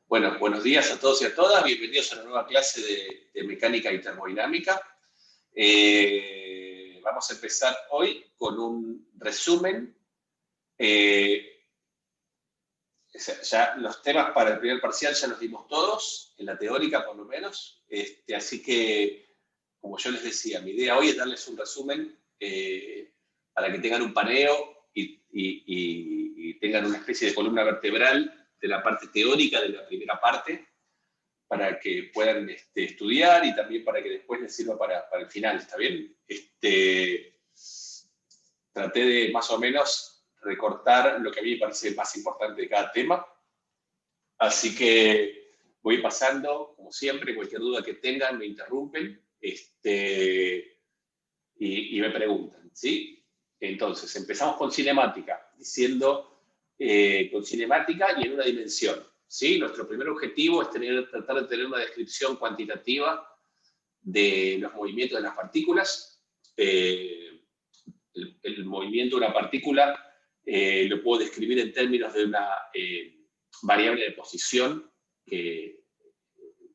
Bueno, buenos días a todos y a todas. Bienvenidos a una nueva clase de mecánica y termodinámica. Vamos a empezar hoy con un resumen. Ya los temas para el primer parcial ya los dimos todos, en la teórica por lo menos. Así que, como yo les decía, mi idea hoy es darles un resumen para que tengan un paneo y tengan una especie de columna vertebral de la parte teórica de la primera parte, para que puedan estudiar y también para que después les sirva para el final, ¿está bien? Traté de más o menos recortar lo que a mí me parece más importante de cada tema, así que voy pasando, como siempre, cualquier duda que tengan me interrumpen y me preguntan, ¿sí? Entonces, empezamos con cinemática, diciendo con cinemática y en una dimensión, ¿sí? Nuestro primer objetivo es tratar de tener una descripción cuantitativa de los movimientos de las partículas. El movimiento de una partícula lo puedo describir en términos de una variable de posición que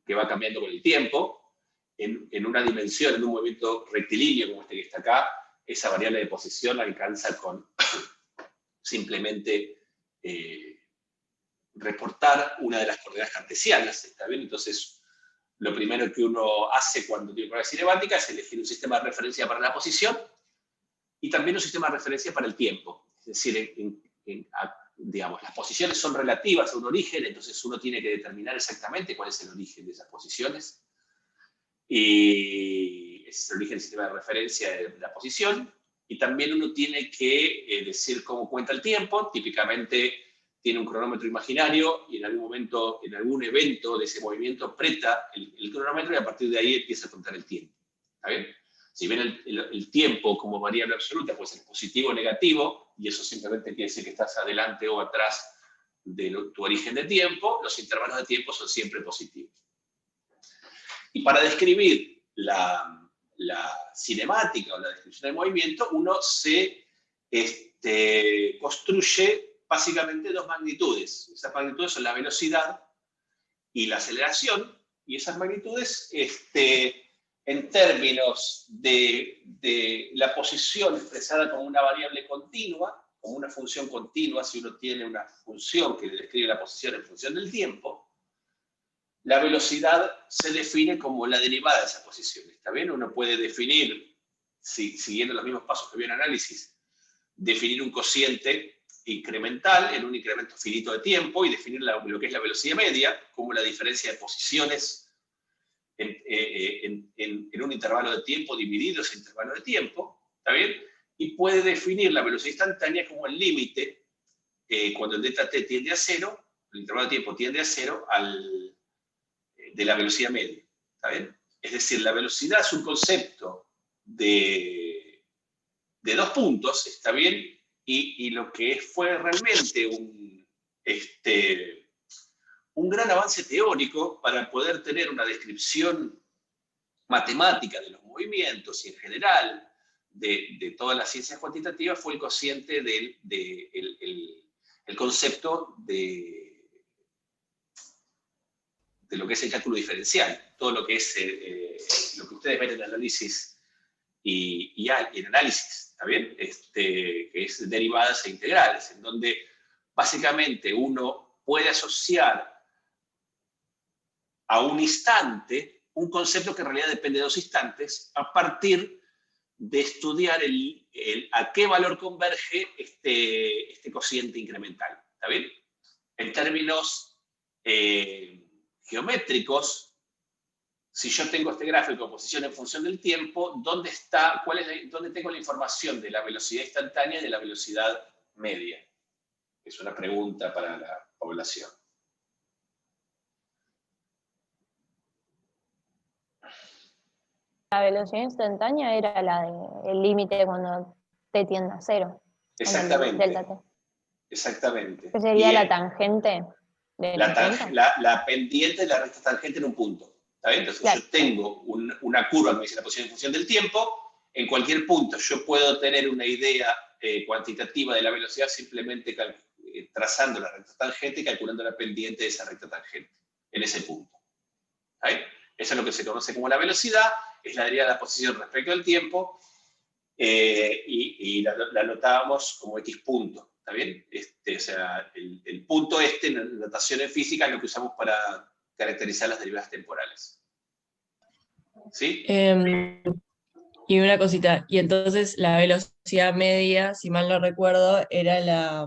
va cambiando con el tiempo. En una dimensión, en un movimiento rectilíneo como este que está acá, esa variable de posición alcanza con simplemente reportar una de las coordenadas cartesianas, ¿está bien? Entonces, lo primero que uno hace cuando tiene prueba cinemática es elegir un sistema de referencia para la posición y también un sistema de referencia para el tiempo. Es decir, digamos, las posiciones son relativas a un origen, entonces uno tiene que determinar exactamente cuál es el origen de esas posiciones. Y ese es el origen del sistema de referencia de la posición. Y también uno tiene que decir cómo cuenta el tiempo. Típicamente tiene un cronómetro imaginario y en algún momento, en algún evento de ese movimiento, aprieta el cronómetro y a partir de ahí empieza a contar el tiempo. ¿Está bien? Si ven el tiempo como variable absoluta, puede ser positivo o negativo, y eso simplemente quiere decir que estás adelante o atrás de tu origen de tiempo. Los intervalos de tiempo son siempre positivos. Y para describir la cinemática o la descripción del movimiento, uno se construye básicamente dos magnitudes. Esas magnitudes son la velocidad y la aceleración, y esas magnitudes, en términos de la posición expresada como una variable continua, como una función continua, si uno tiene una función que describe la posición en función del tiempo, la velocidad se define como la derivada de esa posición. ¿Está bien? Uno puede definir, siguiendo los mismos pasos que vio en análisis, definir un cociente incremental en un incremento finito de tiempo y definir lo que es la velocidad media como la diferencia de posiciones en un intervalo de tiempo dividido ese intervalo de tiempo. ¿Está bien? Y puede definir la velocidad instantánea como el límite cuando el delta t tiende a cero, el intervalo de tiempo tiende a cero de la velocidad media. ¿Está bien? Es decir, la velocidad es un concepto de dos puntos, ¿está bien? Y lo que fue realmente un gran avance teórico para poder tener una descripción matemática de los movimientos y en general de todas las ciencias cuantitativas fue el cociente el concepto de lo que es el cálculo diferencial, todo lo que es lo que ustedes ven en análisis y en análisis, ¿está bien? Que es derivadas e integrales, en donde básicamente uno puede asociar a un instante un concepto que en realidad depende de dos instantes a partir de estudiar a qué valor converge este cociente incremental, ¿está bien? En términos geométricos, si yo tengo este gráfico de posición en función del tiempo, ¿dónde tengo la información de la velocidad instantánea y de la velocidad media? Es una pregunta para la población. La velocidad instantánea era la del límite cuando t tiende a cero. Exactamente. Delta t. Exactamente. ¿Qué sería la tangente de la pendiente de la recta tangente en un punto. ¿Está bien? Entonces claro, yo tengo una curva que me dice la posición en función del tiempo. En cualquier punto yo puedo tener una idea cuantitativa de la velocidad simplemente trazando la recta tangente y calculando la pendiente de esa recta tangente. en ese punto. ¿Está bien? Eso es lo que se conoce como la velocidad, es la derivada de la posición respecto al tiempo, y la anotábamos como X punto, ¿está bien? O sea, el punto en la notación en física es lo que usamos para caracterizar las derivadas temporales. ¿Sí? Y una cosita, y entonces la velocidad media, si mal no recuerdo, era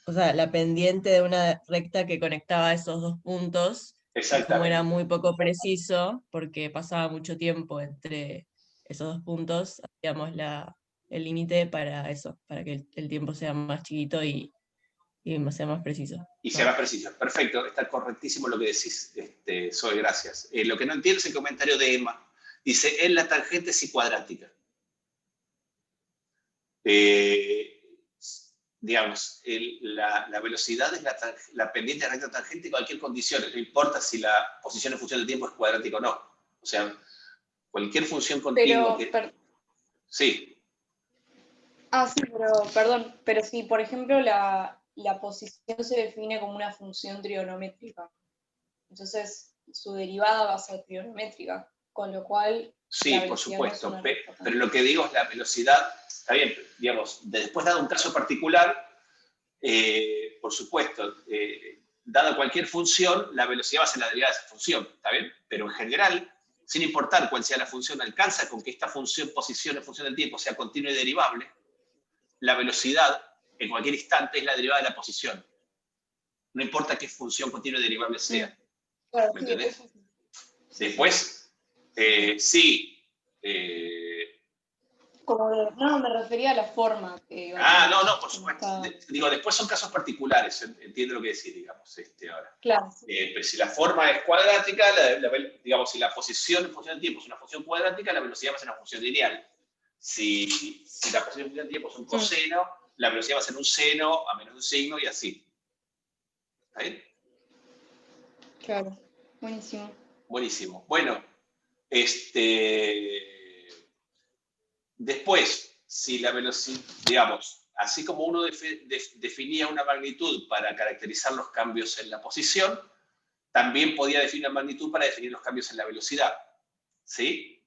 o sea, la pendiente de una recta que conectaba esos dos puntos. Y como era muy poco preciso, porque pasaba mucho tiempo entre esos dos puntos, hacíamos el límite para eso, para que el tiempo sea más chiquito y sea más preciso. Y sea más preciso. Perfecto, está correctísimo lo que decís, Zoe, gracias. Lo que no entiendo es el comentario de Emma. Dice, en la tangente sí cuadrática. Digamos, la velocidad es la pendiente de recta tangente en cualquier condición. No importa si la posición en función del tiempo es cuadrática o no. O sea, cualquier función continua Sí. Sí, pero, perdón, pero si, por ejemplo, la posición se define como una función trigonométrica, entonces su derivada va a ser trigonométrica, con lo cual... Sí, por supuesto, pero lo que digo es la velocidad, está bien, digamos, después dado un caso particular, por supuesto, dada cualquier función, la velocidad va a ser la derivada de esa función, ¿está bien? Pero en general, sin importar cuál sea la función, alcanza con que esta función, posición en función del tiempo, sea continua y derivable. La velocidad, en cualquier instante, es la derivada de la posición. No importa qué función continua y derivable sea. Claro, ¿Me entendés? Después, sí. No, me refería a la forma. No, por supuesto. Digo, después son casos particulares, entiendo lo que decís, digamos, ahora. Claro. Pero si la forma es cuadrática, digamos, si la posición en función del tiempo es una función cuadrática, la velocidad va a ser una función lineal. Si la posición en función del tiempo es un coseno, la velocidad va a ser un seno a menos de un signo y así. ¿Está bien? Claro, buenísimo. Buenísimo. Bueno, después, si la velocidad, digamos, así como uno definía una magnitud para caracterizar los cambios en la posición, también podía definir una magnitud para definir los cambios en la velocidad. ¿Sí?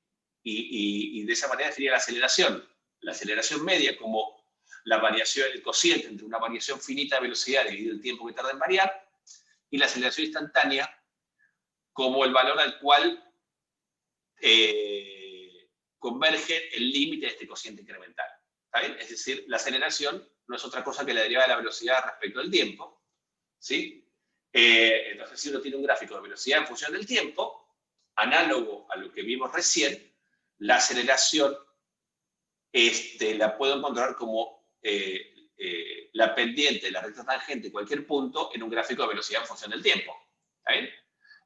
Y de esa manera definía la aceleración. La aceleración media como la variación, el cociente entre una variación finita de velocidad dividido el tiempo que tarda en variar, y la aceleración instantánea como el valor al cual converge el límite de este cociente incremental. ¿Está bien? Es decir, la aceleración no es otra cosa que la derivada de la velocidad respecto al tiempo. ¿Sí? Entonces, si uno tiene un gráfico de velocidad en función del tiempo, análogo a lo que vimos recién, la aceleración la puedo encontrar como la pendiente de la recta tangente en cualquier punto en un gráfico de velocidad en función del tiempo. ¿Está bien?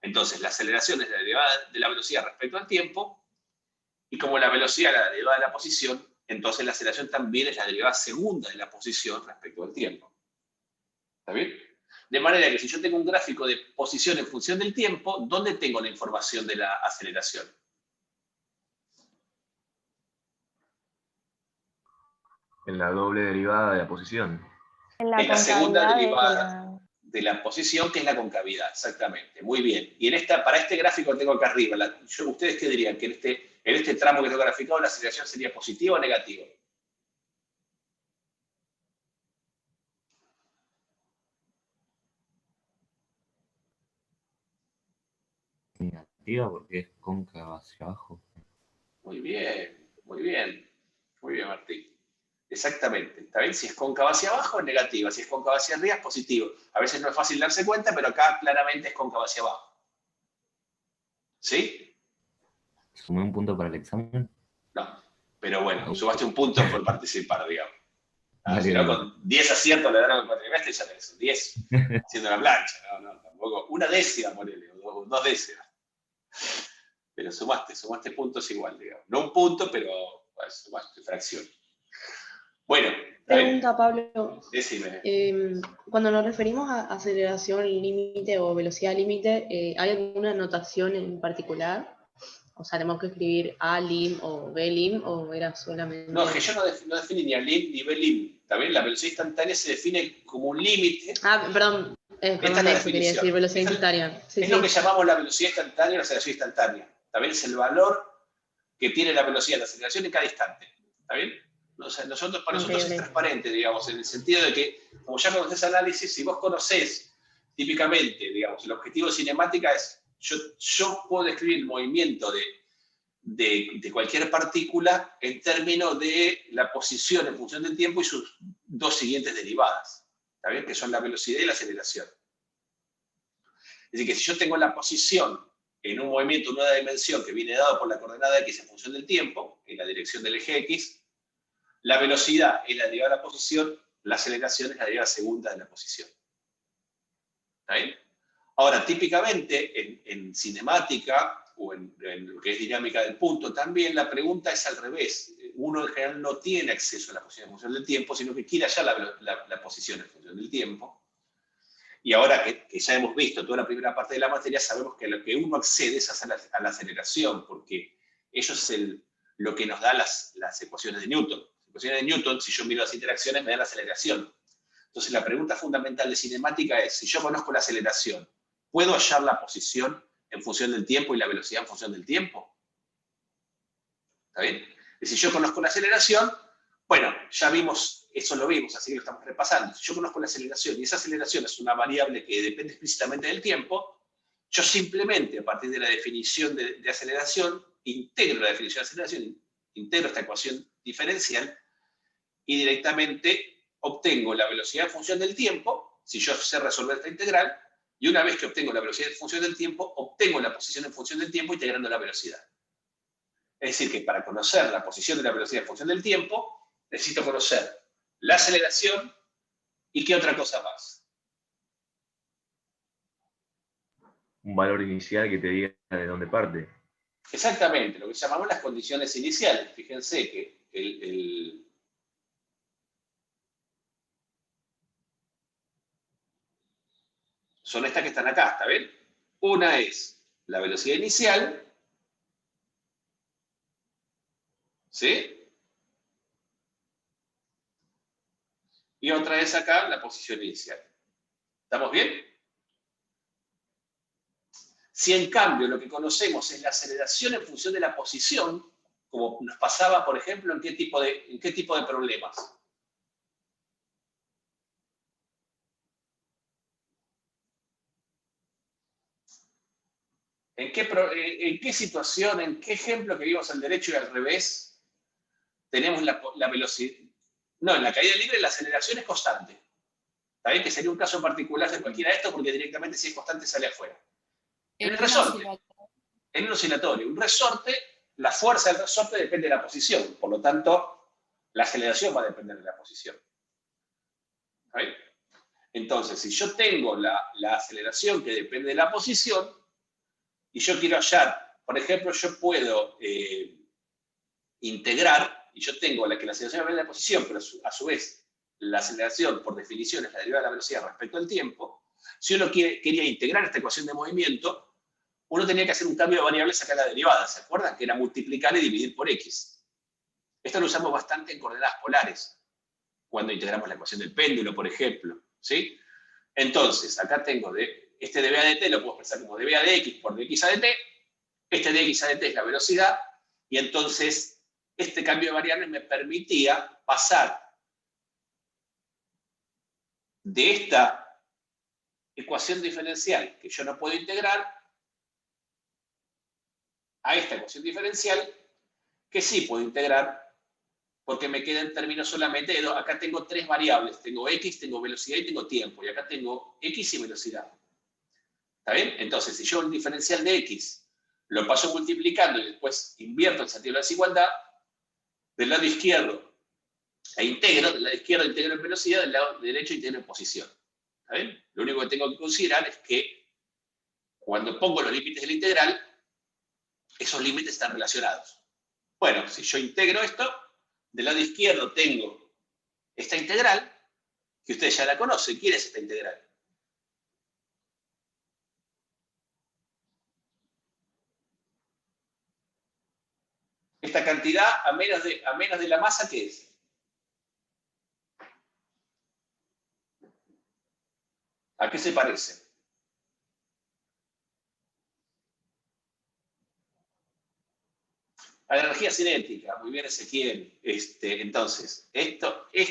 Entonces, la aceleración es la derivada de la velocidad respecto al tiempo, y como la velocidad es la derivada de la posición, entonces la aceleración también es la derivada segunda de la posición respecto al tiempo. ¿Está bien? De manera que si yo tengo un gráfico de posición en función del tiempo, ¿dónde tengo la información de la aceleración? En la doble derivada de la posición. En la Es la segunda concavidad derivada de la posición, que es la concavidad, exactamente. Muy bien. Y para este gráfico que tengo acá arriba, ¿ustedes qué dirían? Que en este tramo que tengo graficado, ¿la aceleración sería positiva o negativa? Negativa porque es cóncava hacia abajo. Muy bien, muy bien. Muy bien, Martín. Exactamente. ¿Está bien? Si es cóncava hacia abajo, es negativa. Si es cóncava hacia arriba, es positivo. A veces no es fácil darse cuenta, pero acá claramente es cóncava hacia abajo. ¿Sí? ¿Sumé un punto para el examen? No. Pero bueno, sumaste un punto por participar, digamos. Si no, Vale. con 10 aciertos le dan al cuatrimestre y ya tenés un 10 haciendo la plancha. No, tampoco. Una décima, ponele, o dos décimas. Pero sumaste puntos igual, digamos. No un punto, pero sumaste fracción. Bueno. Pregunta, Pablo. Decime. Cuando nos referimos a aceleración límite o velocidad límite, ¿hay alguna notación en particular? O sea, ¿tenemos que escribir A lim o B lim o era solamente...? No, es que yo no define ni A lim ni B lim. También la velocidad instantánea se define como un límite. Perdón, Esta es la eso quería decir, definición. velocidad instantánea. Sí, Es lo que llamamos la velocidad instantánea o la aceleración instantánea. También es el valor que tiene la velocidad de la aceleración en cada instante. ¿Está bien? O sea, para nosotros es transparente, digamos, en el sentido de que, como ya conocés análisis, si vos conocés típicamente, digamos, el objetivo de cinemática es, yo puedo describir el movimiento de cualquier partícula en términos de la posición en función del tiempo y sus dos siguientes derivadas, ¿está bien? Que son la velocidad y la aceleración. Es decir, que si yo tengo la posición en un movimiento en una dimensión que viene dado por la coordenada x en función del tiempo, en la dirección del eje x, la velocidad es la derivada de la posición, la aceleración es la derivada segunda de la posición. ¿Está bien? Ahora, típicamente en cinemática o en lo que es dinámica del punto, también la pregunta es al revés. Uno en general no tiene acceso a la posición en función del tiempo, sino que quiere hallar la posición en función del tiempo. Y ahora que ya hemos visto toda la primera parte de la materia, sabemos que lo que uno accede es a la aceleración, porque eso es lo que nos da las ecuaciones de Newton. Las ecuaciones de Newton, si yo miro las interacciones, me dan la aceleración. Entonces la pregunta fundamental de cinemática es, si yo conozco la aceleración, ¿puedo hallar la posición en función del tiempo y la velocidad en función del tiempo? ¿Está bien? Y si yo conozco la aceleración, bueno, ya vimos, eso lo vimos, así que lo estamos repasando. Si yo conozco la aceleración y esa aceleración es una variable que depende explícitamente del tiempo, yo simplemente a partir de la definición de aceleración, integro la definición de aceleración, integro esta ecuación diferencial y directamente obtengo la velocidad en función del tiempo, si yo sé resolver esta integral, y una vez que obtengo la velocidad en función del tiempo, obtengo la posición en función del tiempo integrando la velocidad. Es decir, que para conocer la posición de la velocidad en función del tiempo, necesito conocer la aceleración y qué otra cosa más. Un valor inicial que te diga de dónde parte. Exactamente, lo que llamamos las condiciones iniciales. Fíjense que son estas que están acá, ¿está bien? Una es la velocidad inicial, ¿sí? Y otra es acá la posición inicial. ¿Estamos bien? Si en cambio lo que conocemos es la aceleración en función de la posición, como nos pasaba, por ejemplo, ¿en qué tipo de problemas? ¿En qué situación, en qué ejemplo que vimos al derecho y al revés, tenemos la velocidad? No, en la caída libre la aceleración es constante. ¿Está bien? Que sería un caso particular de cualquiera de estos porque directamente si es constante sale afuera. En el resorte, en un oscilatorio, un resorte, la fuerza del resorte depende de la posición, por lo tanto, la aceleración va a depender de la posición. ¿Está bien? Entonces, si yo tengo la aceleración que depende de la posición, y yo quiero hallar, por ejemplo, yo puedo integrar, y yo tengo que la aceleración depende de la posición, pero a su vez la aceleración por definición es la derivada de la velocidad respecto al tiempo. Si uno quería integrar esta ecuación de movimiento, uno tenía que hacer un cambio de variable, sacar la derivada, ¿se acuerdan? Que era multiplicar y dividir por x. Esto lo usamos bastante en coordenadas polares, cuando integramos la ecuación del péndulo, por ejemplo, ¿sí? Entonces, acá tengo este dv a dt, lo puedo expresar como dv a dx por dx a dt, este dx a dt es la velocidad, y entonces este cambio de variables me permitía pasar de esta ecuación diferencial que yo no puedo integrar a esta ecuación diferencial que sí puedo integrar porque me queda en términos solamente de acá tengo tres variables, tengo x, tengo velocidad y tengo tiempo, y acá tengo x y velocidad. ¿Está bien? Entonces, si yo el diferencial de x lo paso multiplicando y después invierto el sentido de la desigualdad, del lado izquierdo del lado izquierdo integro en velocidad, del lado derecho integro en posición. ¿Está bien? Lo único que tengo que considerar es que cuando pongo los límites de la integral, esos límites están relacionados. Bueno, si yo integro esto, del lado izquierdo tengo esta integral, que ustedes ya la conocen. ¿Quién es esta integral? Esta cantidad a menos de la masa, ¿qué es? ¿A qué se parece? A la energía cinética. Muy bien, Ezequiel. Entonces, esto es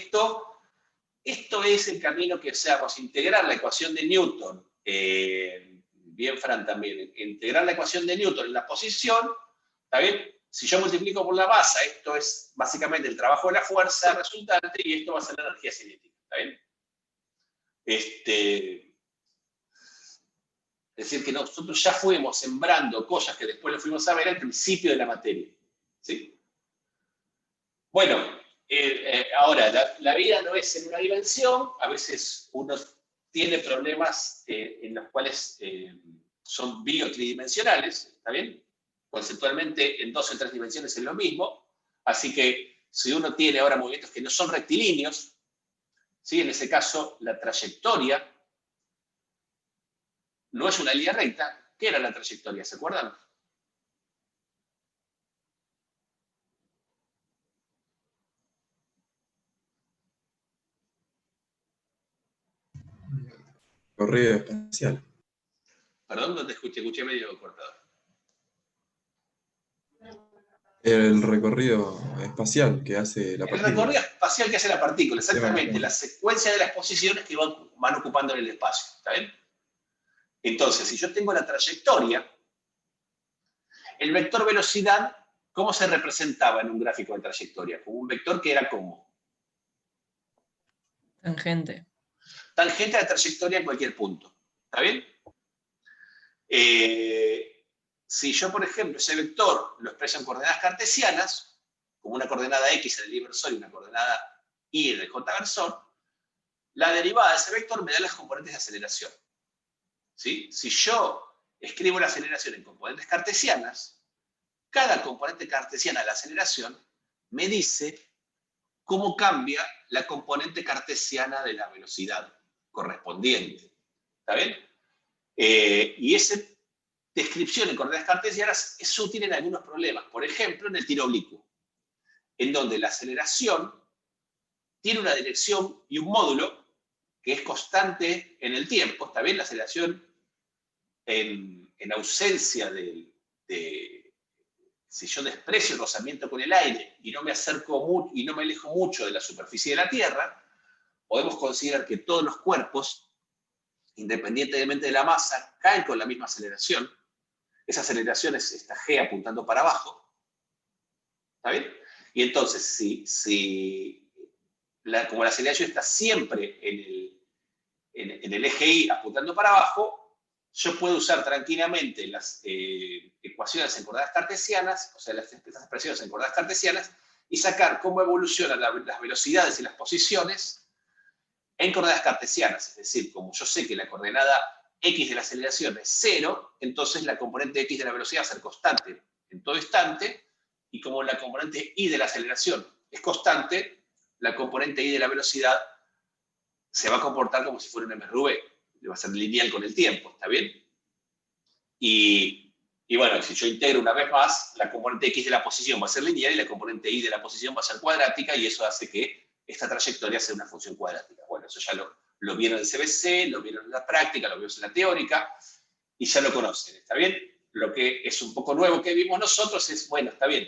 el camino que usamos, integrar la ecuación de Newton. Bien, Fran, también. Integrar la ecuación de Newton en la posición, ¿está bien? Si yo multiplico por la masa, esto es básicamente el trabajo de la fuerza resultante y esto va a ser la energía cinética, ¿está bien? Es decir, que nosotros ya fuimos sembrando cosas que después lo fuimos a ver al principio de la materia, ¿sí? Bueno, ahora, la vida no es en una dimensión, a veces uno tiene problemas en los cuales son biotridimensionales, ¿está bien? Conceptualmente en 2 o 3 dimensiones es lo mismo, así que si uno tiene ahora movimientos que no son rectilíneos, ¿sí? En ese caso la trayectoria no es una línea recta. ¿Qué era la trayectoria? ¿Se acuerdan? Recorrido espacial. Perdón, no te escuché medio cortado. El recorrido espacial que hace la partícula. El recorrido espacial que hace la partícula, exactamente. La secuencia de las posiciones que van ocupando en el espacio. ¿Está bien? Entonces, si yo tengo la trayectoria, el vector velocidad, ¿cómo se representaba en un gráfico de trayectoria? Como un vector que era como Tangente. Tangente a la trayectoria en cualquier punto. ¿Está bien? Si yo, por ejemplo, ese vector lo expreso en coordenadas cartesianas, como una coordenada x en el y versor y una coordenada y en el j versor, la derivada de ese vector me da las componentes de aceleración. ¿Sí? Si yo escribo la aceleración en componentes cartesianas, cada componente cartesiana de la aceleración me dice cómo cambia la componente cartesiana de la velocidad correspondiente. ¿Está bien? Y esa descripción en coordenadas cartesianas es útil en algunos problemas. Por ejemplo, en el tiro oblicuo, en donde la aceleración tiene una dirección y un módulo que es constante en el tiempo. ¿Está bien? La aceleración en ausencia si yo desprecio el rozamiento con el aire y no me acerco y no me alejo mucho de la superficie de la Tierra, podemos considerar que todos los cuerpos, independientemente de la masa, caen con la misma aceleración. Esa aceleración es esta g apuntando para abajo. ¿Está bien? Y entonces, como la aceleración está siempre en el eje y apuntando para abajo, yo puedo usar tranquilamente las ecuaciones en coordenadas cartesianas, o sea, estas expresiones en coordenadas cartesianas, y sacar cómo evolucionan las velocidades y las posiciones en coordenadas cartesianas. Es decir, como yo sé que la coordenada x de la aceleración es 0, entonces la componente x de la velocidad va a ser constante en todo instante, y como la componente y de la aceleración es constante, la componente y de la velocidad se va a comportar como si fuera un MRV. Va a ser lineal con el tiempo, ¿está bien? Y bueno, si yo integro una vez más, la componente x de la posición va a ser lineal y la componente y de la posición va a ser cuadrática, y eso hace que esta trayectoria sea una función cuadrática. Bueno, eso ya lo vieron en el CBC, lo vieron en la práctica, lo vieron en la teórica, y ya lo conocen, ¿está bien? Lo que es un poco nuevo que vimos nosotros es, bueno, está bien,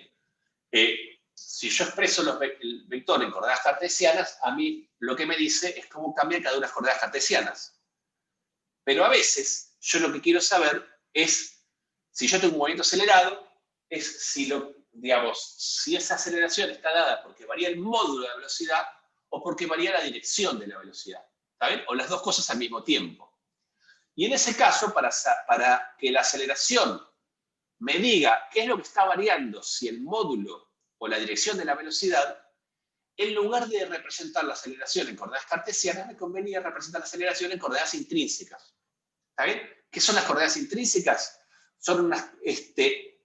si yo expreso el vector en coordenadas cartesianas, a mí lo que me dice es cómo cambian cada una de las coordenadas cartesianas. Pero a veces, yo lo que quiero saber es, si yo tengo un movimiento acelerado, es si esa aceleración está dada porque varía el módulo de la velocidad o porque varía la dirección de la velocidad. ¿Está bien? O las dos cosas al mismo tiempo. Y en ese caso, para que la aceleración me diga qué es lo que está variando, si el módulo o la dirección de la velocidad, en lugar de representar la aceleración en coordenadas cartesianas, me convenía representar la aceleración en coordenadas intrínsecas. ¿Está bien? ¿Qué son las coordenadas intrínsecas? Son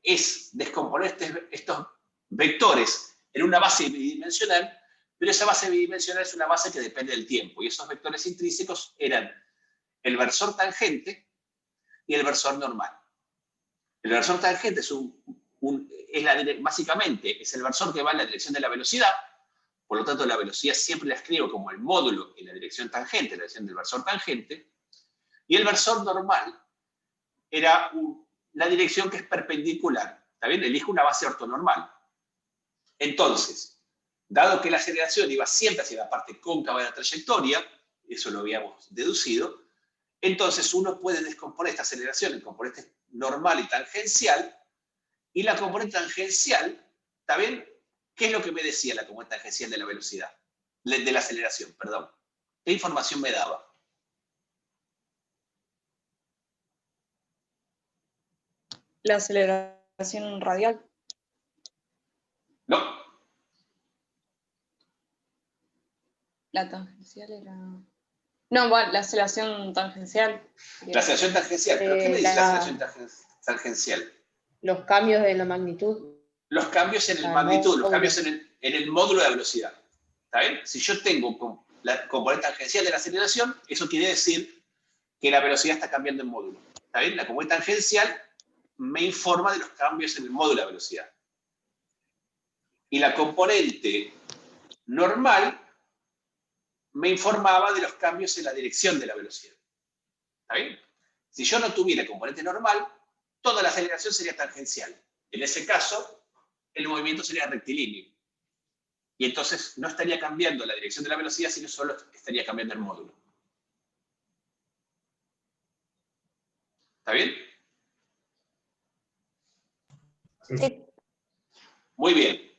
es descomponer estos vectores en una base bidimensional, pero esa base bidimensional es una base que depende del tiempo, y esos vectores intrínsecos eran el versor tangente y el versor normal. El versor tangente básicamente es el versor que va en la dirección de la velocidad, por lo tanto la velocidad siempre la escribo como el módulo en la dirección tangente, la dirección del versor tangente, Y el versor normal era la dirección que es perpendicular. ¿Está bien? Elijo una base ortonormal. Entonces, dado que la aceleración iba siempre hacia la parte cóncava de la trayectoria, eso lo habíamos deducido, entonces uno puede descomponer esta aceleración en componente normal y tangencial, y la componente tangencial, ¿está bien? ¿Qué es lo que me decía la componente tangencial de la velocidad? De la aceleración, perdón. ¿Qué información me daba? La aceleración radial. No. La tangencial era... No, bueno, la aceleración tangencial. La aceleración tangencial. ¿Pero qué me dice la aceleración tangencial? Los cambios de la magnitud. Los cambios en el magnitud, los cambios en el módulo de velocidad. ¿Está bien? Si yo tengo la componente tangencial de la aceleración, eso quiere decir que la velocidad está cambiando en módulo. ¿Está bien? La componente tangencial me informa de los cambios en el módulo de velocidad. Y la componente normal me informaba de los cambios en la dirección de la velocidad. ¿Está bien? Si yo no tuviera componente normal, toda la aceleración sería tangencial. En ese caso, el movimiento sería rectilíneo. Y entonces no estaría cambiando la dirección de la velocidad, sino solo estaría cambiando el módulo. ¿Está bien? Sí. Muy bien.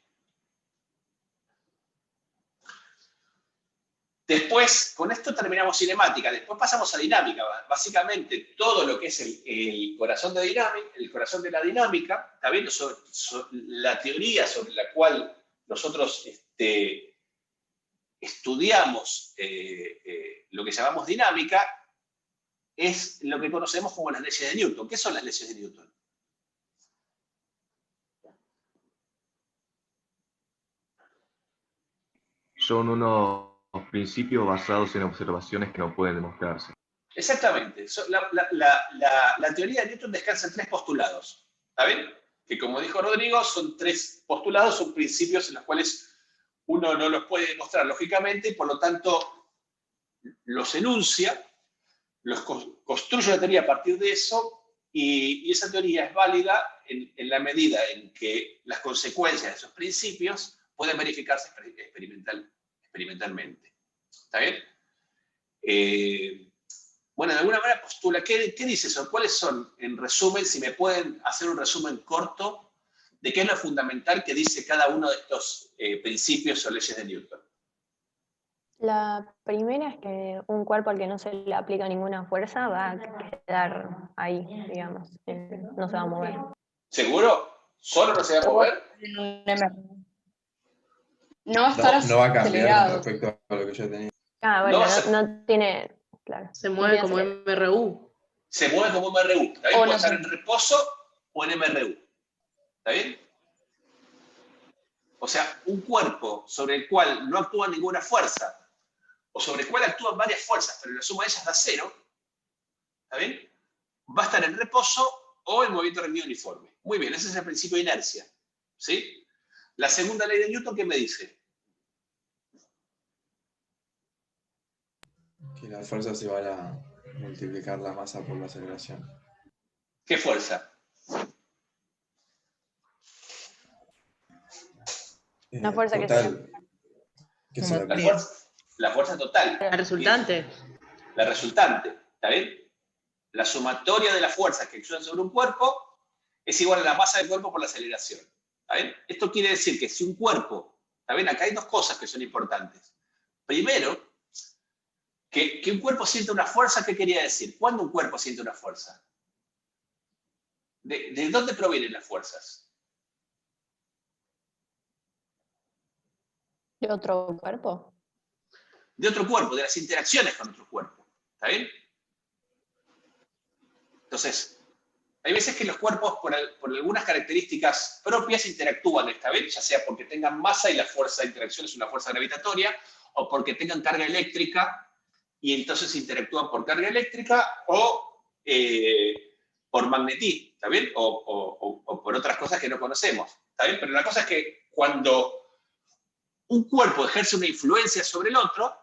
Después, con esto terminamos cinemática. Después pasamos a dinámica. Básicamente, todo lo que es el corazón de la dinámica, ¿está bien? La teoría sobre la cual nosotros estudiamos lo que llamamos dinámica, es lo que conocemos como las leyes de Newton. ¿Qué son las leyes de Newton? Son unos principios basados en observaciones que no pueden demostrarse. Exactamente. La teoría de Newton descansa en 3 postulados. ¿Está bien? Que como dijo Rodrigo, son 3 postulados, son principios en los cuales uno no los puede demostrar lógicamente y por lo tanto los enuncia, los construye una teoría a partir de eso y esa teoría es válida en la medida en que las consecuencias de esos principios pueden verificarse experimentalmente. ¿Está bien? Bueno, de alguna manera postula, ¿qué dice eso? ¿Cuáles son, en resumen, si me pueden hacer un resumen corto, de qué es lo fundamental que dice cada uno de estos principios o leyes de Newton? La primera es que un cuerpo al que no se le aplica ninguna fuerza va a quedar ahí, digamos, no se va a mover. ¿Seguro? ¿Solo no se va a mover? No va a estar No va a cambiar acelerado. respecto a lo que yo tenía. Ah, bueno, No, no tiene, claro. Se mueve como acelerado. MRU. Se mueve como MRU. ¿Está bien? O Puede no estar sé. en reposo o en MRU. ¿Está bien? O sea, un cuerpo sobre el cual no actúa ninguna fuerza, o sobre el cual actúan varias fuerzas, pero la suma de ellas da 0, ¿está bien? Va a estar en reposo o en movimiento rectilíneo uniforme. Muy bien, ese es el principio de inercia. ¿Sí? La segunda ley de Newton, ¿qué me dice? Que la fuerza se va a multiplicar la masa por la aceleración. ¿Qué fuerza? La fuerza que total. ¿Qué será? La fuerza total. La resultante. La resultante, ¿está bien? La sumatoria de las fuerzas que actúan sobre un cuerpo es igual a la masa del cuerpo por la aceleración. ¿Está bien? Esto quiere decir que si un cuerpo, ¿está bien? Acá hay 2 cosas que son importantes. Primero, que un cuerpo siente una fuerza, ¿qué quería decir? ¿Cuándo un cuerpo siente una fuerza? ¿De dónde provienen las fuerzas? ¿De otro cuerpo? De otro cuerpo, de las interacciones con otro cuerpo. ¿Está bien? Entonces, hay veces que los cuerpos, por algunas características propias, interactúan, ¿está bien? Ya sea porque tengan masa y la fuerza de interacción es una fuerza gravitatoria, o porque tengan carga eléctrica y entonces interactúan por carga eléctrica o por magnetismo, ¿está bien? O por otras cosas que no conocemos, ¿está bien? Pero la cosa es que cuando un cuerpo ejerce una influencia sobre el otro,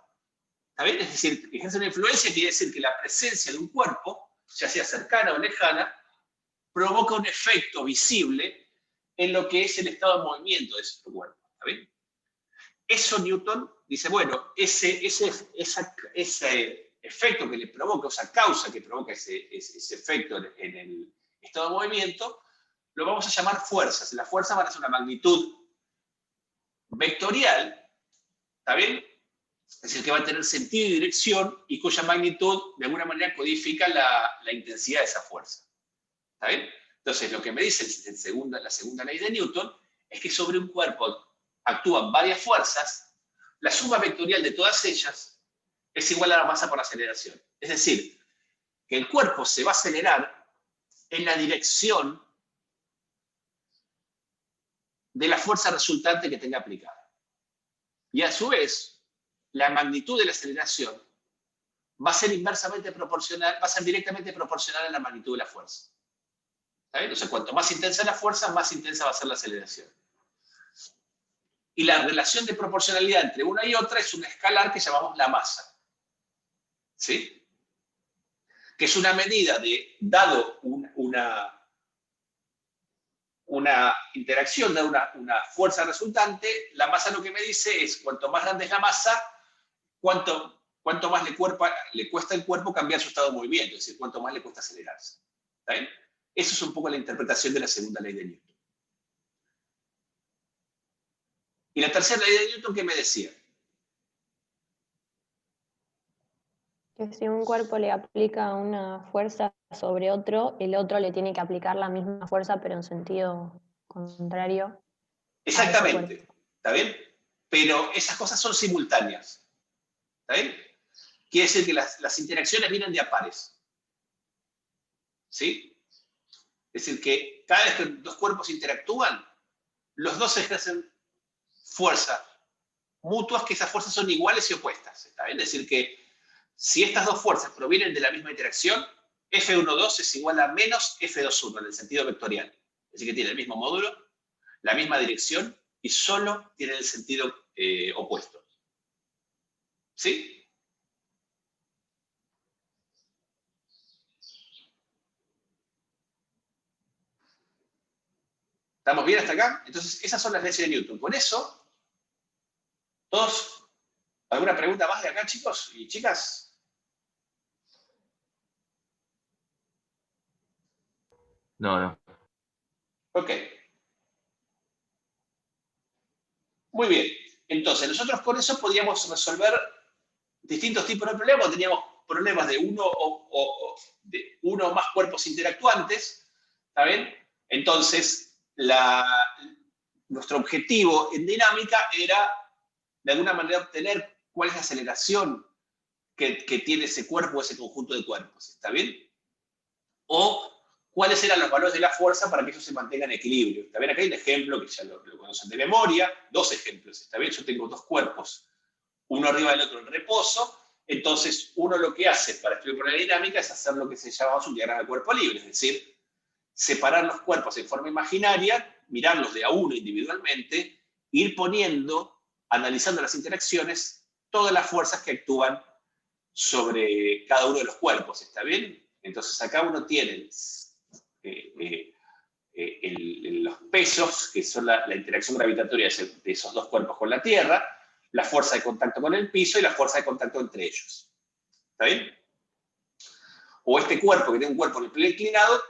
¿Está bien? Es decir, ejerce una influencia quiere decir que la presencia de un cuerpo, ya sea cercana o lejana, provoca un efecto visible en lo que es el estado de movimiento de ese cuerpo. ¿Está bien? Eso Newton dice, bueno, ese efecto que le provoca, esa causa que provoca ese efecto en el estado de movimiento, lo vamos a llamar fuerzas. Las fuerzas van a ser una magnitud vectorial, ¿está bien? Es decir, que va a tener sentido y dirección y cuya magnitud de alguna manera codifica la intensidad de esa fuerza. ¿Está bien? Entonces, lo que me dice la segunda ley de Newton es que sobre un cuerpo actúan varias fuerzas, la suma vectorial de todas ellas es igual a la masa por aceleración. Es decir, que el cuerpo se va a acelerar en la dirección de la fuerza resultante que tenga aplicada. Y a su vez, la magnitud de la aceleración va a ser inversamente proporcional, va a ser directamente proporcional a la magnitud de la fuerza. ¿Está bien? O sea, cuanto más intensa la fuerza, más intensa va a ser la aceleración. Y la relación de proporcionalidad entre una y otra es un escalar que llamamos la masa. ¿Sí? Que es una medida de, dado una interacción, dado una fuerza resultante, la masa lo que me dice es, cuanto más grande es la masa, cuanto más le cuesta al cuerpo cambiar su estado de movimiento, es decir, cuanto más le cuesta acelerarse. ¿Está bien? Eso es un poco la interpretación de la segunda ley de Newton. Y la tercera ley de Newton, ¿qué me decía? Que si un cuerpo le aplica una fuerza sobre otro, el otro le tiene que aplicar la misma fuerza, pero en sentido contrario. Exactamente. ¿Está bien? Pero esas cosas son simultáneas. ¿Está bien? Quiere decir que las interacciones vienen de a pares. ¿Sí? Es decir, que cada vez que dos cuerpos interactúan, los dos ejercen fuerza mutuas, que esas fuerzas son iguales y opuestas. ¿Está bien? Es decir, que si estas dos fuerzas provienen de la misma interacción, F12 es igual a menos F21 en el sentido vectorial. Es decir, que tiene el mismo módulo, la misma dirección y solo tiene el sentido opuesto. ¿Sí? ¿Estamos bien hasta acá? Entonces, esas son las leyes de Newton. Con eso, ¿todos? ¿Alguna pregunta más de acá, chicos y chicas? No. Ok. Muy bien. Entonces, nosotros con eso podíamos resolver distintos tipos de problemas. Teníamos problemas de uno o más cuerpos interactuantes. ¿Está bien? Entonces, nuestro objetivo en dinámica era, de alguna manera, obtener cuál es la aceleración que tiene ese cuerpo o ese conjunto de cuerpos. ¿Está bien? O cuáles eran los valores de la fuerza para que ellos se mantengan en equilibrio. ¿Está bien? Acá hay un ejemplo que ya lo conocen de memoria, dos ejemplos. ¿Está bien? Yo tengo dos cuerpos, uno arriba del otro en reposo. Entonces, uno lo que hace para estudiar por la dinámica es hacer lo que se llama un diagrama de cuerpo libre, es decir, separar los cuerpos en forma imaginaria, mirarlos de a uno individualmente, ir poniendo, analizando las interacciones, todas las fuerzas que actúan sobre cada uno de los cuerpos. ¿Está bien? Entonces, acá uno tiene los pesos, que son la interacción gravitatoria de esos dos cuerpos con la Tierra, la fuerza de contacto con el piso y la fuerza de contacto entre ellos. ¿Está bien? O este cuerpo, que tiene un cuerpo en el plano inclinado,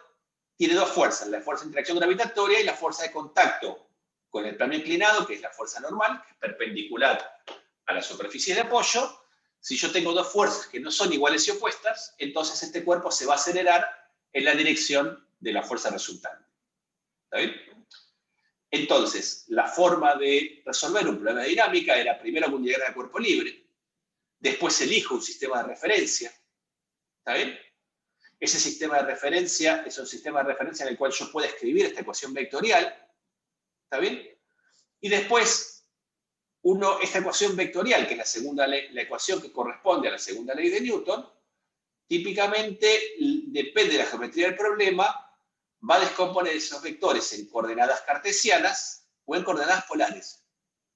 tiene dos fuerzas, la fuerza de interacción gravitatoria y la fuerza de contacto con el plano inclinado, que es la fuerza normal, que es perpendicular a la superficie de apoyo. Si yo tengo dos fuerzas que no son iguales y opuestas, entonces este cuerpo se va a acelerar en la dirección de la fuerza resultante. ¿Está bien? Entonces, la forma de resolver un problema de dinámica era primero con un diagrama de cuerpo libre, después elijo un sistema de referencia. ¿Está bien? Ese sistema de referencia es un sistema de referencia en el cual yo puedo escribir esta ecuación vectorial. ¿Está bien? Y después, esta ecuación vectorial, que es la ecuación que corresponde a la segunda ley de Newton, típicamente depende de la geometría del problema, va a descomponer esos vectores en coordenadas cartesianas o en coordenadas polares.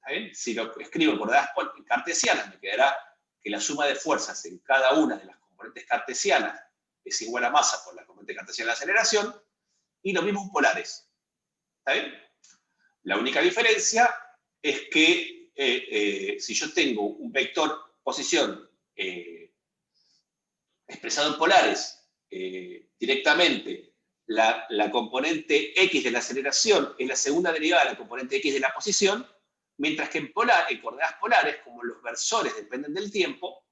¿Está bien? Si lo escribo en coordenadas cartesianas, me quedará que la suma de fuerzas en cada una de las componentes cartesianas es igual a masa por la componente cartesiana de la aceleración, y los mismos polares. ¿Está bien? La única diferencia es que si yo tengo un vector posición expresado en polares directamente, la componente x de la aceleración es la segunda derivada de la componente x de la posición, mientras que en coordenadas polares, como los versores dependen del tiempo,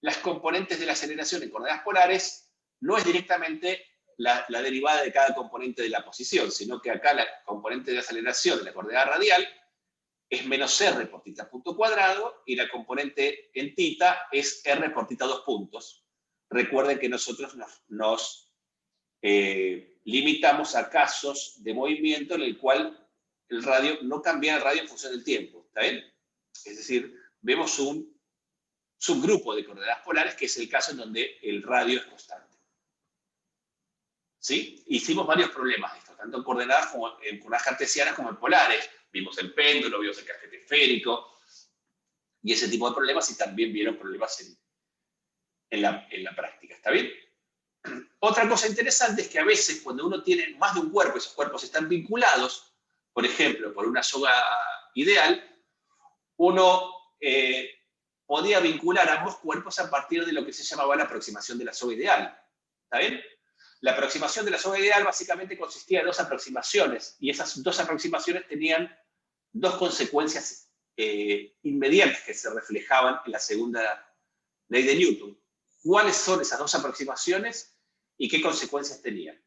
las componentes de la aceleración en coordenadas polares no es directamente la derivada de cada componente de la posición, sino que acá la componente de aceleración de la coordenada radial es menos r por θ punto cuadrado, y la componente en θ es r por θ 2 puntos. Recuerden que nosotros nos limitamos a casos de movimiento en el cual el radio no cambia el radio en función del tiempo, ¿está bien? Es decir, vemos un subgrupo de coordenadas polares, que es el caso en donde el radio es constante. ¿Sí? Hicimos varios problemas de esto, tanto en coordenadas cartesianas como en polares. Vimos el péndulo, vimos el casquete esférico, y ese tipo de problemas, y también vieron problemas en la práctica, ¿está bien? Otra cosa interesante es que a veces cuando uno tiene más de un cuerpo, esos cuerpos están vinculados, por ejemplo, por una soga ideal, uno podía vincular ambos cuerpos a partir de lo que se llamaba la aproximación de la soga ideal. ¿Está bien? La aproximación de la soga ideal básicamente consistía de dos aproximaciones, y esas dos aproximaciones tenían dos consecuencias inmediatas que se reflejaban en la segunda ley de Newton. ¿Cuáles son esas dos aproximaciones y qué consecuencias tenían?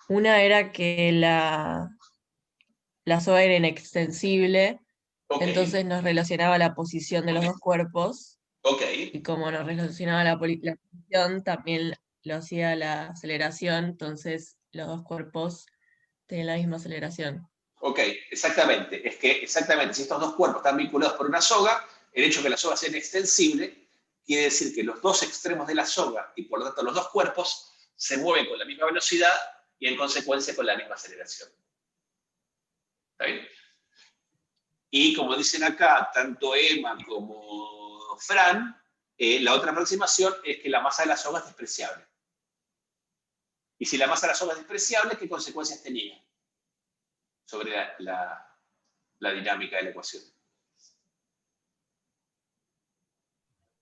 Una era que la soga era inextensible, entonces nos relacionaba la posición de los dos cuerpos. Y como nos relacionaba la posición, también lo hacía la aceleración, entonces los dos cuerpos tenían la misma aceleración. Ok, exactamente. Es que exactamente, si estos dos cuerpos están vinculados por una soga, el hecho de que la soga sea inextensible quiere decir que los dos extremos de la soga, y por lo tanto los dos cuerpos, se mueven con la misma velocidad y en consecuencia con la misma aceleración. ¿Está bien? Y como dicen acá, tanto Emma como Fran, la otra aproximación es que la masa de la soga es despreciable. Y si la masa de la soga es despreciable, ¿qué consecuencias tenía sobre la dinámica de la ecuación?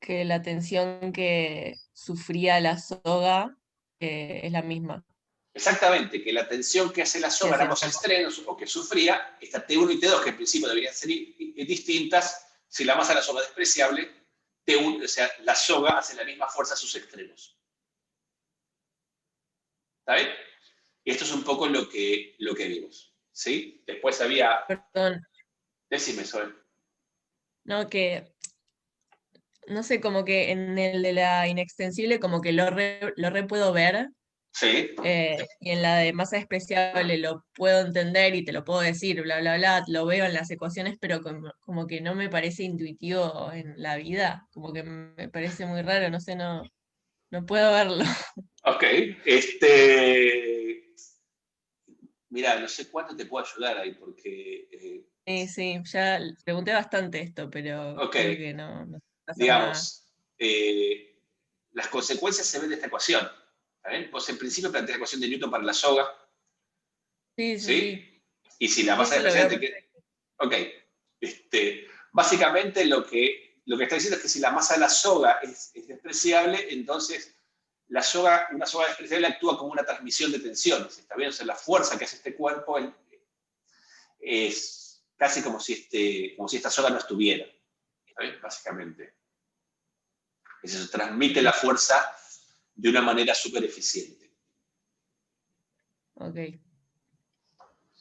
Que la tensión que sufría la soga es la misma. Exactamente, que la tensión que hace la soga en ambos extremos, o que sufría, esta T1 y T2, que en principio deberían ser distintas, si la masa de la soga es despreciable, T1, o sea, la soga hace la misma fuerza a sus extremos. ¿Está bien? Y esto es un poco lo que vimos. ¿Sí? Después había... Perdón. Decime, Sol. No, que... No sé, como que en el de la inextensible como que lo re puedo ver. Sí. Y en la de masa despreciable lo puedo entender y te lo puedo decir, bla, bla, bla, lo veo en las ecuaciones, pero como que no me parece intuitivo en la vida, como que me parece muy raro, no sé, no puedo verlo. Ok, mira, no sé cuánto te puedo ayudar ahí, porque... Sí, ya pregunté bastante esto, pero creo que no pasa digamos, las consecuencias se ven de esta ecuación. ¿Bien? Vos en principio planteás la ecuación de Newton para la soga. Sí. Y si la masa despreciable te queda... Ok. Básicamente lo que está diciendo es que si la masa de la soga es despreciable, entonces una soga despreciable actúa como una transmisión de tensiones. ¿Está bien? O sea, la fuerza que hace este cuerpo es casi como si esta soga no estuviera. ¿Está bien? Básicamente. Eso transmite la fuerza de una manera súper eficiente. Ok.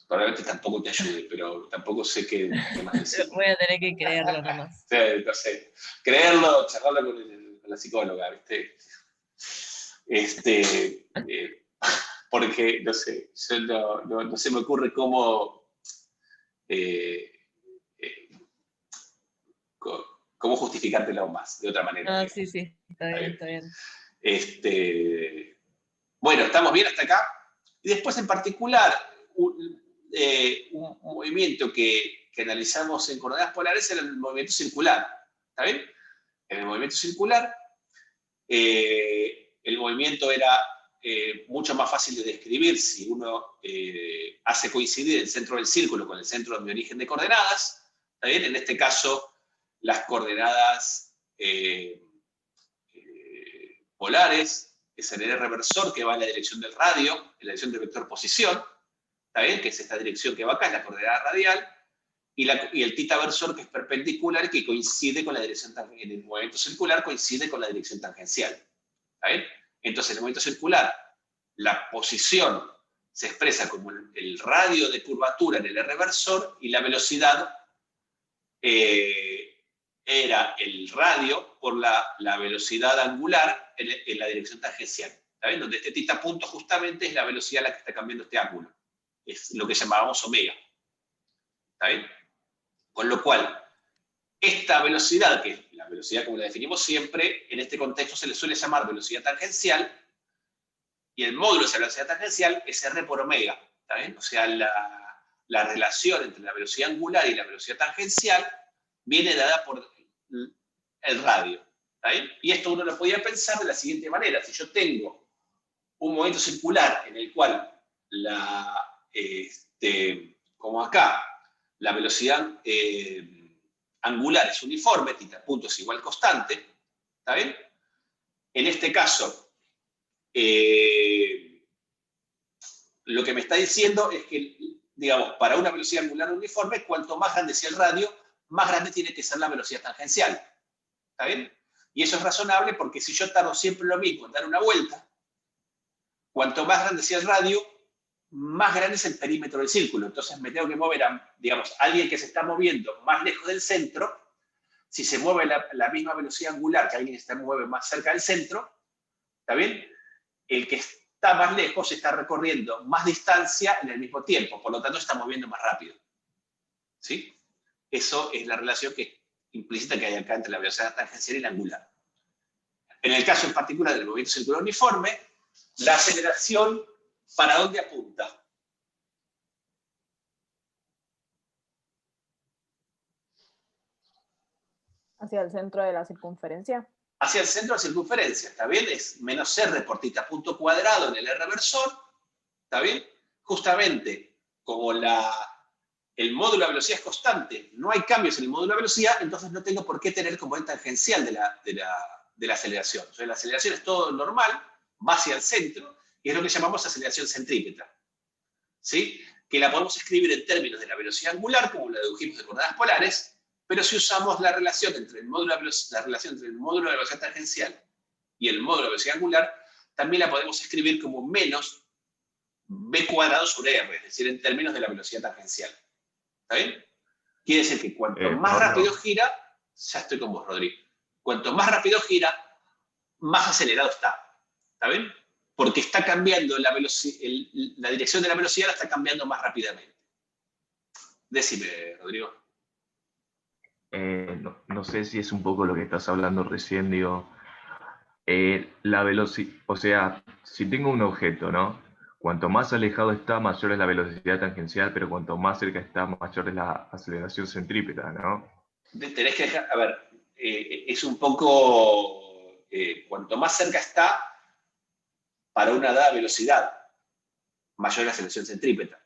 Probablemente tampoco te ayude, pero tampoco sé qué más decir. Voy a tener que creerlo nomás. Sí, no sé. Creerlo, charlarlo con la psicóloga, ¿viste? Porque, no sé, yo no se me ocurre cómo justificártelo más, de otra manera. Sí, está bien. Bueno, ¿estamos bien hasta acá? Y después, en particular, un movimiento que que analizamos en coordenadas polares era el movimiento circular. ¿Está bien? En el movimiento circular, el movimiento era mucho más fácil de describir si uno hace coincidir el centro del círculo con el centro de origen de coordenadas. ¿Está bien? En este caso, las coordenadas polares es el reversor que va en la dirección del radio, en la dirección del vector posición, ¿está bien? Que es esta dirección que va acá, es la coordenada radial, y el tita versor, que es perpendicular, que coincide con la dirección en el movimiento circular, coincide con la dirección tangencial. ¿Está bien? Entonces, en el movimiento circular, la posición se expresa como el radio de curvatura en el reversor, y la velocidad era el radio por la velocidad angular en la dirección tangencial. ¿Está bien? Donde este tita punto justamente es la velocidad a la que está cambiando este ángulo. Es lo que llamábamos omega. ¿Está bien? Con lo cual, esta velocidad, que es la velocidad como la definimos siempre, en este contexto se le suele llamar velocidad tangencial, y el módulo de esa velocidad tangencial es R por omega. ¿Está bien? O sea, la relación entre la velocidad angular y la velocidad tangencial viene dada por el radio. ¿Está bien? Y esto uno lo podía pensar de la siguiente manera. Si yo tengo un movimiento circular en el cual como acá, la velocidad angular es uniforme, tita punto es igual constante, ¿está bien? En este caso, lo que me está diciendo es que, digamos, para una velocidad angular uniforme, cuanto más grande sea el radio, más grande tiene que ser la velocidad tangencial. ¿Está bien? Y eso es razonable porque si yo tardo siempre lo mismo en dar una vuelta, cuanto más grande sea el radio, más grande es el perímetro del círculo. Entonces me tengo que mover a, digamos, alguien que se está moviendo más lejos del centro. Si se mueve la misma velocidad angular que alguien que se mueve más cerca del centro, ¿está bien? El que está más lejos está recorriendo más distancia en el mismo tiempo, por lo tanto se está moviendo más rápido. ¿Sí? Eso es la relación que implícita que hay acá entre la velocidad tangencial y la angular. En el caso en particular del movimiento circular uniforme, la aceleración, ¿para dónde apunta? Hacia el centro de la circunferencia. Hacia el centro de la circunferencia, ¿está bien? Es menos R por tita punto cuadrado en el R versor, ¿está bien? Justamente, como el módulo de velocidad es constante, no hay cambios en el módulo de velocidad, entonces no tengo por qué tener componente tangencial de la aceleración. Entonces la aceleración es todo normal, va hacia el centro, y es lo que llamamos aceleración centrípeta. ¿Sí? Que la podemos escribir en términos de la velocidad angular, como la dedujimos de coordenadas polares, pero si usamos la relación entre el módulo de velocidad tangencial y el módulo de velocidad angular, también la podemos escribir como menos b cuadrado sobre r, es decir, en términos de la velocidad tangencial. ¿Está bien? Quiere decir que cuanto más rápido gira, ya estoy con vos, Rodrigo, cuanto más rápido gira, más acelerado está. ¿Está bien? Porque está cambiando la dirección de la velocidad, la está cambiando más rápidamente. Decime, Rodrigo. No sé si es un poco lo que estás hablando recién, digo, la velocidad, o sea, si tengo un objeto, ¿no? Cuanto más alejado está, mayor es la velocidad tangencial, pero cuanto más cerca está, mayor es la aceleración centrípeta, ¿no? Tenés que dejar, a ver, es un poco, cuanto más cerca está, para una dada velocidad, mayor es la aceleración centrípeta.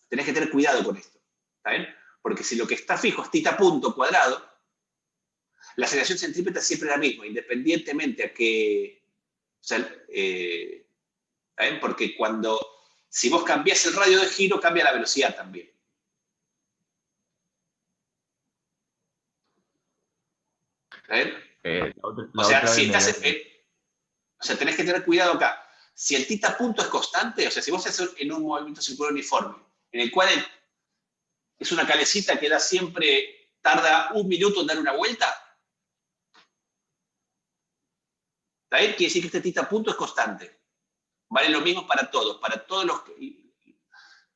Tenés que tener cuidado con esto, ¿está bien? Porque si lo que está fijo es tita punto cuadrado, la aceleración centrípeta es siempre la misma, independientemente a qué... O sea, ¿está bien? Porque si vos cambiás el radio de giro, cambia la velocidad también. ¿Está bien? O sea, tenés que tener cuidado acá. Si el tita punto es constante, o sea, si vos haces en un movimiento circular uniforme, en el cual es una calecita que tarda 1 minuto en dar una vuelta, ¿está bien? Quiere decir que este tita punto es constante. Vale lo mismo para todos los,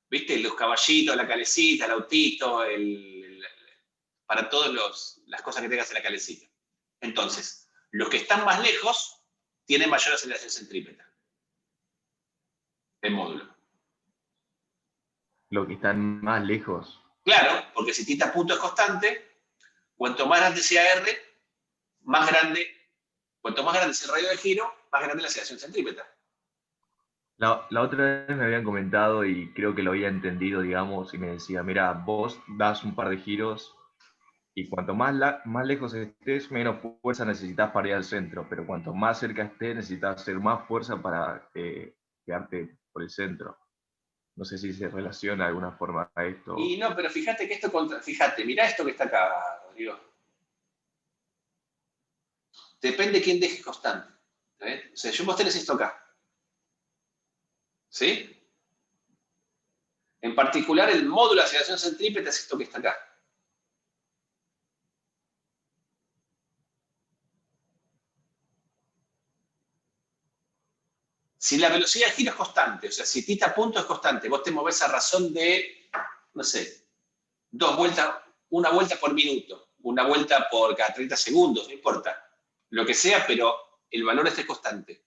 ¿viste? Los caballitos, la calecita, el autito, para todas las cosas que tengas en la calecita. Entonces, los que están más lejos tienen mayor aceleración centrípeta. El módulo. Los que están más lejos. Claro, porque si θ punto es constante, cuanto más grande sea R, cuanto más grande sea el radio de giro, más grande la aceleración centrípeta. La otra vez me habían comentado y creo que lo había entendido, digamos, y me decía, mira, vos das un par de giros y cuanto más lejos estés, menos fuerza necesitas para ir al centro, pero cuanto más cerca estés, necesitas hacer más fuerza para quedarte por el centro. No sé si se relaciona de alguna forma a esto. Y no, pero fíjate que fíjate, mirá esto que está acá, Rodrigo. Depende de quién dejes constante. ¿Ves? O sea, vos tenés esto acá. ¿Sí? En particular, el módulo de aceleración centrípeta es esto que está acá. Si la velocidad de giro es constante, o sea, si θ punto es constante, vos te movés a razón de, no sé, una vuelta por minuto, una vuelta por cada 30 segundos, no importa, lo que sea, pero el valor esté constante.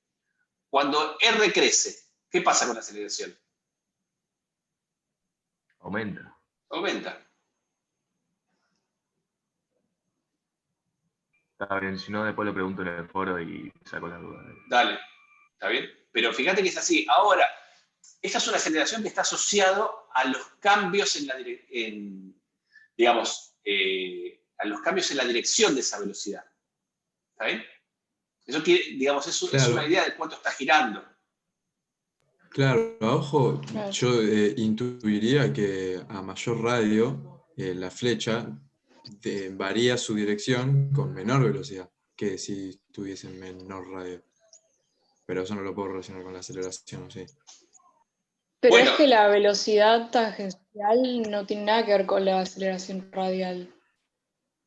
Cuando R crece, ¿qué pasa con la aceleración? Aumenta. Aumenta. Está bien, si no, después lo pregunto en el foro y saco las dudas. Dale, ¿está bien? Pero fíjate que es así. Ahora, esta es una aceleración que está asociado a los cambios a los cambios en la dirección de esa velocidad. ¿Está bien? Eso digamos, es Claro. una idea de cuánto está girando. Claro, a ojo, Claro. yo intuiría que a mayor radio, la flecha varía su dirección con menor velocidad que si tuviese menor radio. Pero eso no lo puedo relacionar con la aceleración, ¿o sí? Pero Bueno. es que la velocidad tangencial no tiene nada que ver con la aceleración radial.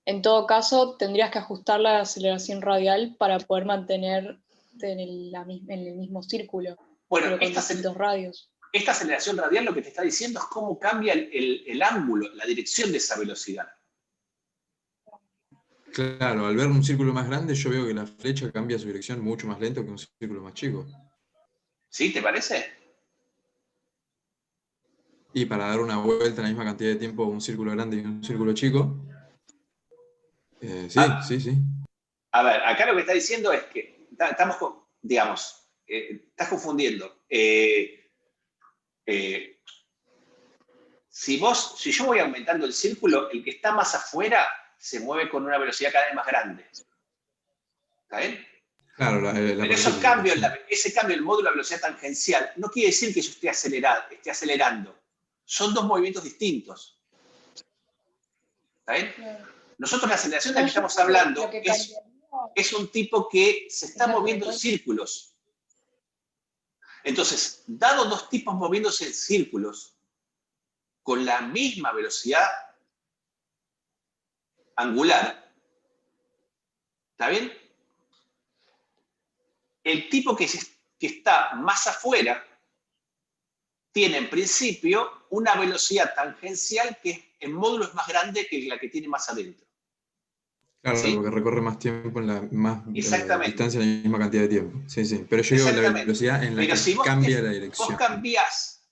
En todo caso, tendrías que ajustar la aceleración radial para poder mantenerte en el mismo círculo, Bueno, pero con distintos radios. Esta aceleración radial lo que te está diciendo es cómo cambia el ángulo, la dirección de esa velocidad. Claro, al ver un círculo más grande, yo veo que la flecha cambia su dirección mucho más lento que un círculo más chico. ¿Sí? ¿Te parece? Y para dar una vuelta en la misma cantidad de tiempo a un círculo grande y un círculo chico, sí. A ver, acá lo que está diciendo es que estás confundiendo. Si yo voy aumentando el círculo, el que está más afuera se mueve con una velocidad cada vez más grande. ¿Está bien? Claro, Pero ese cambio del módulo de velocidad tangencial no quiere decir que yo esté acelerando. Son dos movimientos distintos. ¿Está bien? Claro. Nosotros la aceleración de la que estamos hablando es un tipo que se está moviendo en círculos. Entonces, dado dos tipos moviéndose en círculos con la misma velocidad angular, ¿está bien? El tipo que está más afuera tiene en principio una velocidad tangencial que en módulo es más grande que la que tiene más adentro. Claro, ¿Sí? porque recorre más tiempo en la más Exactamente. distancia en la misma cantidad de tiempo. Sí. Pero yo digo la velocidad en la Pero que si cambia la dirección. Vos cambiás,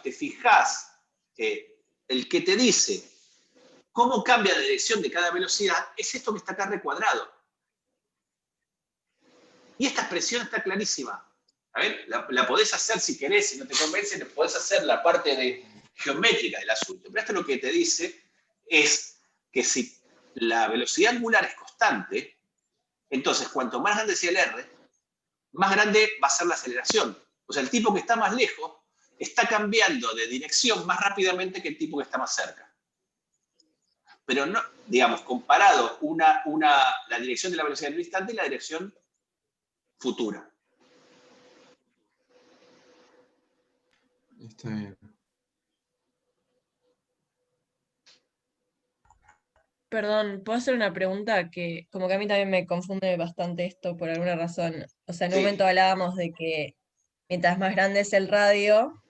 te fijás, el que te dice cómo cambia la dirección de cada velocidad, es esto que está acá recuadrado. Y esta expresión está clarísima. A ver, la podés hacer si querés, si no te convence, podés hacer la parte geométrica del asunto. Pero esto lo que te dice es que si la velocidad angular es constante, entonces cuanto más grande sea el R, más grande va a ser la aceleración. O sea, el tipo que está más lejos está cambiando de dirección más rápidamente que el tipo que está más cerca. Pero no, digamos, comparado la dirección de la velocidad en un instante y la dirección futura. Está bien. Perdón, ¿puedo hacer una pregunta que como que a mí también me confunde bastante esto por alguna razón? O sea, en un Sí. momento hablábamos de que mientras más grande es el radio,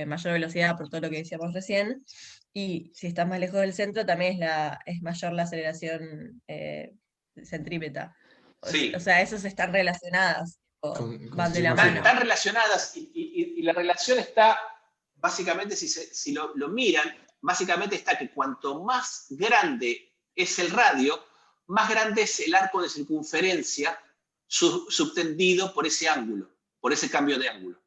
mayor velocidad por todo lo que decíamos recién, y si estás más lejos del centro también es mayor la aceleración centrípeta. Sí. O sea, esas están relacionadas, o van de la mano. Están relacionadas y la relación está, básicamente, si lo miran, básicamente está que cuanto más grande es el radio, más grande es el arco de circunferencia subtendido por ese ángulo, por ese cambio de ángulo.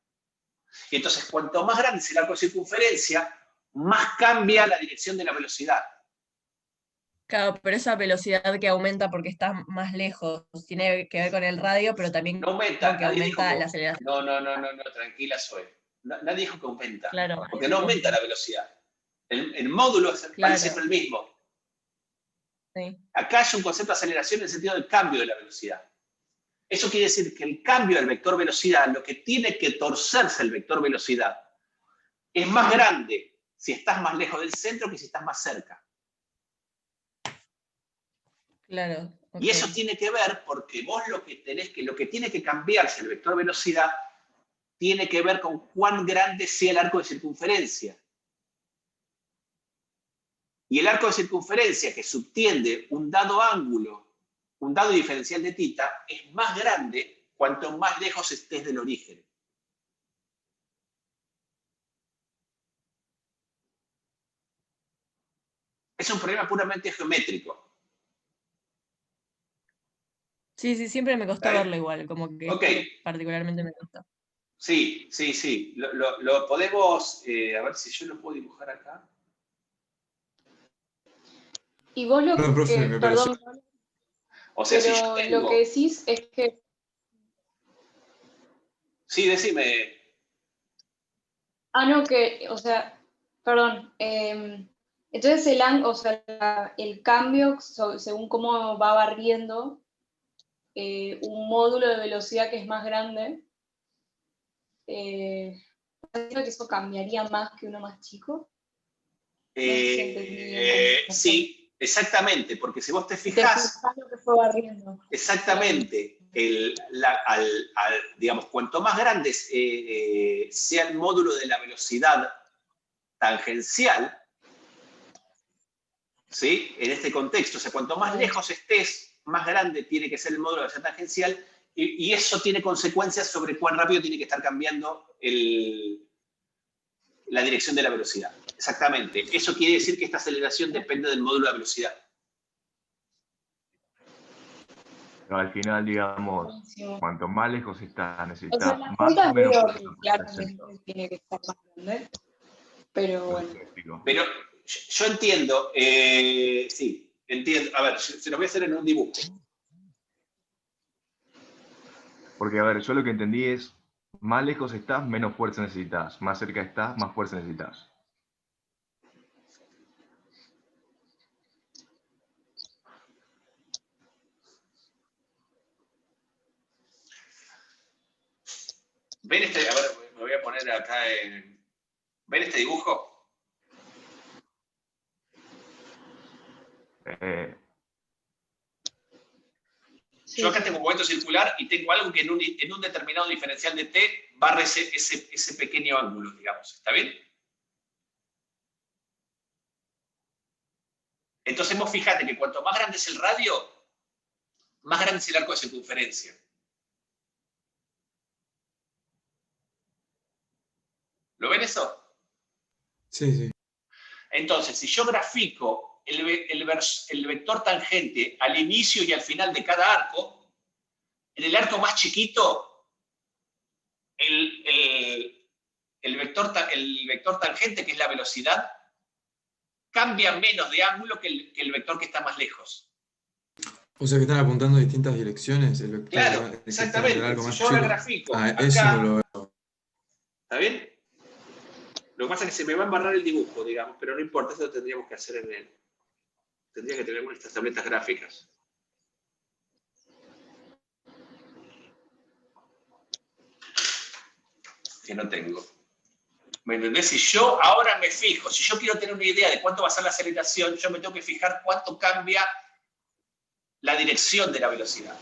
Y entonces, cuanto más grande es el arco de circunferencia, más cambia la dirección de la velocidad. Claro, pero esa velocidad que aumenta porque estás más lejos tiene que ver con el radio, pero también no aumenta, con que aumenta la aceleración. No, tranquila, Zoe. Nadie dijo que aumenta, Claro, porque no aumenta la velocidad. El módulo es siempre el mismo. Sí. Acá hay un concepto de aceleración en el sentido del cambio de la velocidad. Eso quiere decir que el cambio del vector velocidad, lo que tiene que torcerse el vector velocidad, es más grande si estás más lejos del centro que si estás más cerca. Claro. Okay. Y eso tiene que ver porque vos lo que tiene que cambiarse el vector velocidad tiene que ver con cuán grande sea el arco de circunferencia. Y el arco de circunferencia que subtiende un dado ángulo, un dado diferencial de θ, es más grande cuanto más lejos estés del origen. Es un problema puramente geométrico. Sí, siempre me costó verlo igual, como que particularmente me costó. Sí. Lo podemos, a ver si yo lo puedo dibujar acá. Y vos lo que, perdón, o sea, pero si yo tengo... lo que decís es que... Sí, decime. No, que, o sea, perdón. Entonces el cambio, según cómo va barriendo, un módulo de velocidad que es más grande, que eso cambiaría más que uno más chico. Sí, exactamente, porque si vos te fijás, lo que fue barriendo. Exactamente, digamos, cuanto más grande sea el módulo de la velocidad tangencial, ¿sí? En este contexto, o sea, cuanto más lejos estés, más grande tiene que ser el módulo de la velocidad tangencial, y eso tiene consecuencias sobre cuán rápido tiene que estar cambiando la dirección de la velocidad. Exactamente. Eso quiere decir que esta aceleración depende del módulo de velocidad. Pero al final, digamos, Buenísimo. cuanto más lejos estás, necesitas O sea, la más o menos... claramente tiene que estar más grande, pero bueno. Pero yo entiendo, sí, entiendo. A ver, se lo voy a hacer en un dibujo. Porque, a ver, yo lo que entendí es, más lejos estás, menos fuerza necesitas. Más cerca estás, más fuerza necesitas. ¿Ven este? A ver, me voy a poner acá en... ¿Ven este dibujo? Yo acá tengo un momento circular y tengo algo que en un determinado diferencial de t barre ese pequeño ángulo, digamos. ¿Está bien? Entonces vos fíjate que cuanto más grande es el radio, más grande es el arco de circunferencia. ¿Lo ven eso? Sí. Entonces, si yo grafico el vector tangente al inicio y al final de cada arco, en el arco más chiquito, el vector tangente, que es la velocidad, cambia menos de ángulo que el vector que está más lejos. O sea que están apuntando en distintas direcciones. El vector, claro, exactamente. Si yo lo grafico acá, eso no lo veo. ¿Está bien? Lo que pasa es que se me va a embarrar el dibujo, digamos, pero no importa, eso lo tendríamos que hacer en él. Tendría que tener algunas de estas tabletas gráficas. Que no tengo. ¿Me entendés? Si yo ahora me fijo, si yo quiero tener una idea de cuánto va a ser la aceleración, yo me tengo que fijar cuánto cambia la dirección de la velocidad.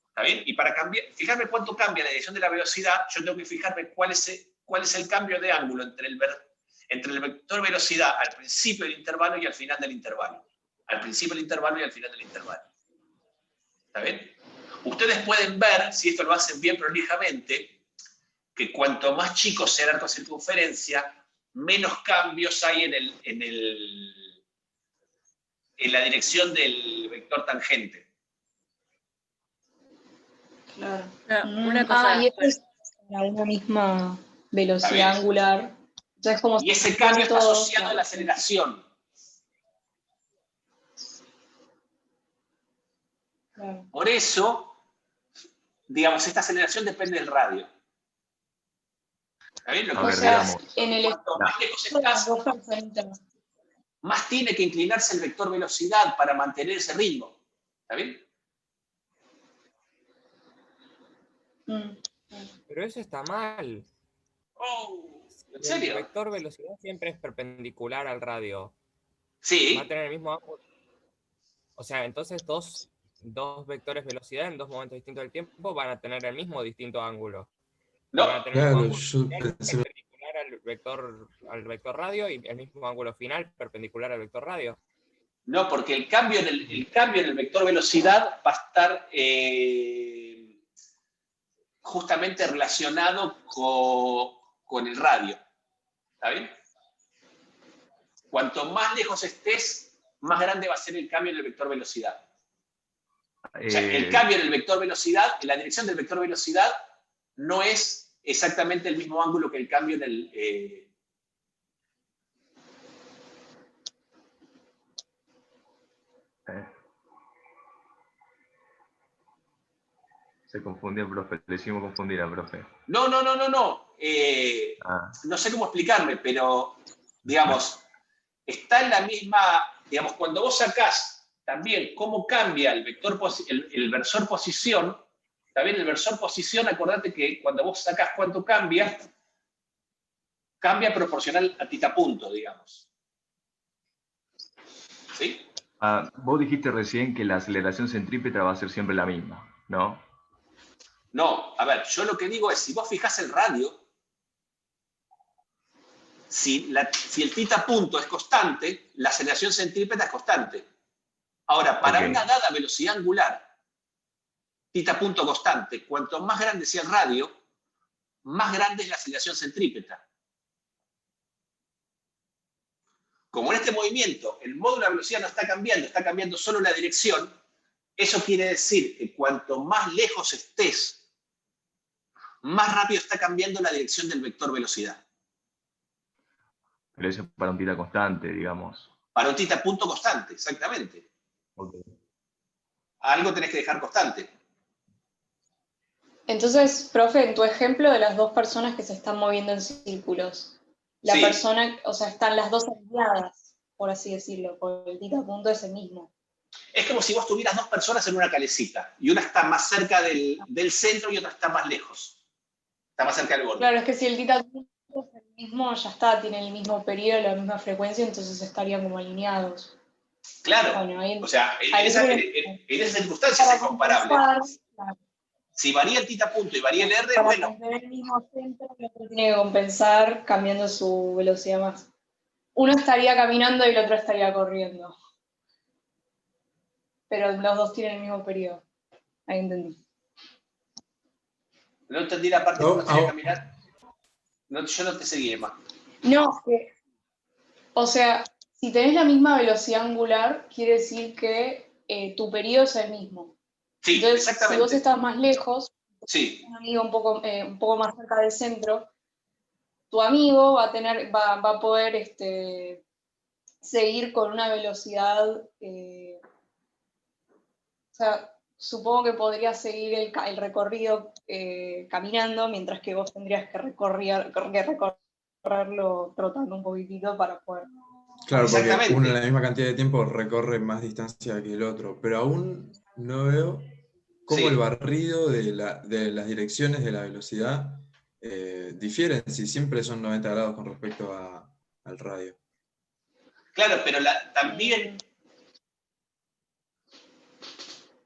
¿Está bien? Y para fijarme cuánto cambia la dirección de la velocidad, yo tengo que fijarme cuál es el cambio de ángulo entre el vector velocidad al principio del intervalo y al final del intervalo. Al principio del intervalo y al final del intervalo. ¿Está bien? Ustedes pueden ver, si esto lo hacen bien prolijamente, que cuanto más chico sea el arco de circunferencia, menos cambios hay en la dirección del vector tangente. Claro. Una cosa, y esto es a una misma velocidad angular. Entonces, como y ese cambio está asociado a la aceleración. Claro. Por eso, digamos, esta aceleración depende del radio. ¿Está bien? Lo que A ver, pasa digamos. es que cuanto más lejos estás, más tiene que inclinarse el vector velocidad para mantener ese ritmo. ¿Está bien? Pero eso está mal. Oh, ¿en El serio? vector velocidad siempre es perpendicular al radio. Sí. Va a tener el mismo ángulo. O sea, entonces dos vectores velocidad en dos momentos distintos del tiempo van a tener el mismo distinto ángulo. No. Van a tener el Claro, mismo yo ángulo pensé... perpendicular al vector radio y el mismo ángulo final perpendicular al vector radio. No, porque el cambio en el vector velocidad va a estar justamente relacionado con el radio. ¿Está bien? Cuanto más lejos estés, más grande va a ser el cambio en el vector velocidad. O sea, el cambio en el vector velocidad, en la dirección del vector velocidad, no es exactamente el mismo ángulo que el cambio en el... Se confundió el profe, le hicimos confundir al profe. No. No sé cómo explicarme, pero, digamos, está en la misma, digamos, cuando vos sacás también cómo cambia el versor posición, también el versor posición, acordate que cuando vos sacás cuánto cambia proporcional a tita punto, digamos. ¿Sí? Vos dijiste recién que la aceleración centrípeta va a ser siempre la misma, ¿no? No, a ver, yo lo que digo es, si vos fijás el radio, si el tita punto es constante, la aceleración centrípeta es constante. Ahora, para una dada velocidad angular, tita punto constante, cuanto más grande sea el radio, más grande es la aceleración centrípeta. Como en este movimiento el módulo de la velocidad no está cambiando solo la dirección, eso quiere decir que cuanto más lejos estés, más rápido está cambiando la dirección del vector velocidad. Pero eso es para un tita constante, digamos. Para un tita punto constante, exactamente. Okay. Algo tenés que dejar constante. Entonces, profe, en tu ejemplo de las dos personas que se están moviendo en círculos, la persona, o sea, están las dos alineadas, por así decirlo, por el tita punto es el mismo. Es como si vos tuvieras dos personas en una calecita, y una está más cerca del centro y otra está más lejos. Está más cerca del borde. Claro, es que si el tita punto es el mismo, ya está, tiene el mismo periodo, la misma frecuencia, entonces estarían como alineados. Claro, bueno, o sea, en esas circunstancias es comparable. Claro. Si varía el tita punto y varía el R, para bueno. mantener el mismo centro, el otro tiene que compensar cambiando su velocidad más. Uno estaría caminando y el otro estaría corriendo. Pero los dos tienen el mismo periodo. Ahí entendí. No entendí la parte que uno estaría caminar. No, yo no te seguí, más. No, o sea, si tenés la misma velocidad angular, quiere decir que tu periodo es el mismo. Sí, entonces, exactamente. Si vos estás más lejos, sí. un amigo un poco más cerca del centro, tu amigo va a poder seguir con una velocidad, o sea, supongo que podrías seguir el recorrido caminando, mientras que vos tendrías que recorrerlo trotando un poquitito para poder... Claro, porque uno en la misma cantidad de tiempo recorre más distancia que el otro, pero aún no veo cómo el barrido de las direcciones de la velocidad difieren, si siempre son 90 grados con respecto al radio. Claro, pero también...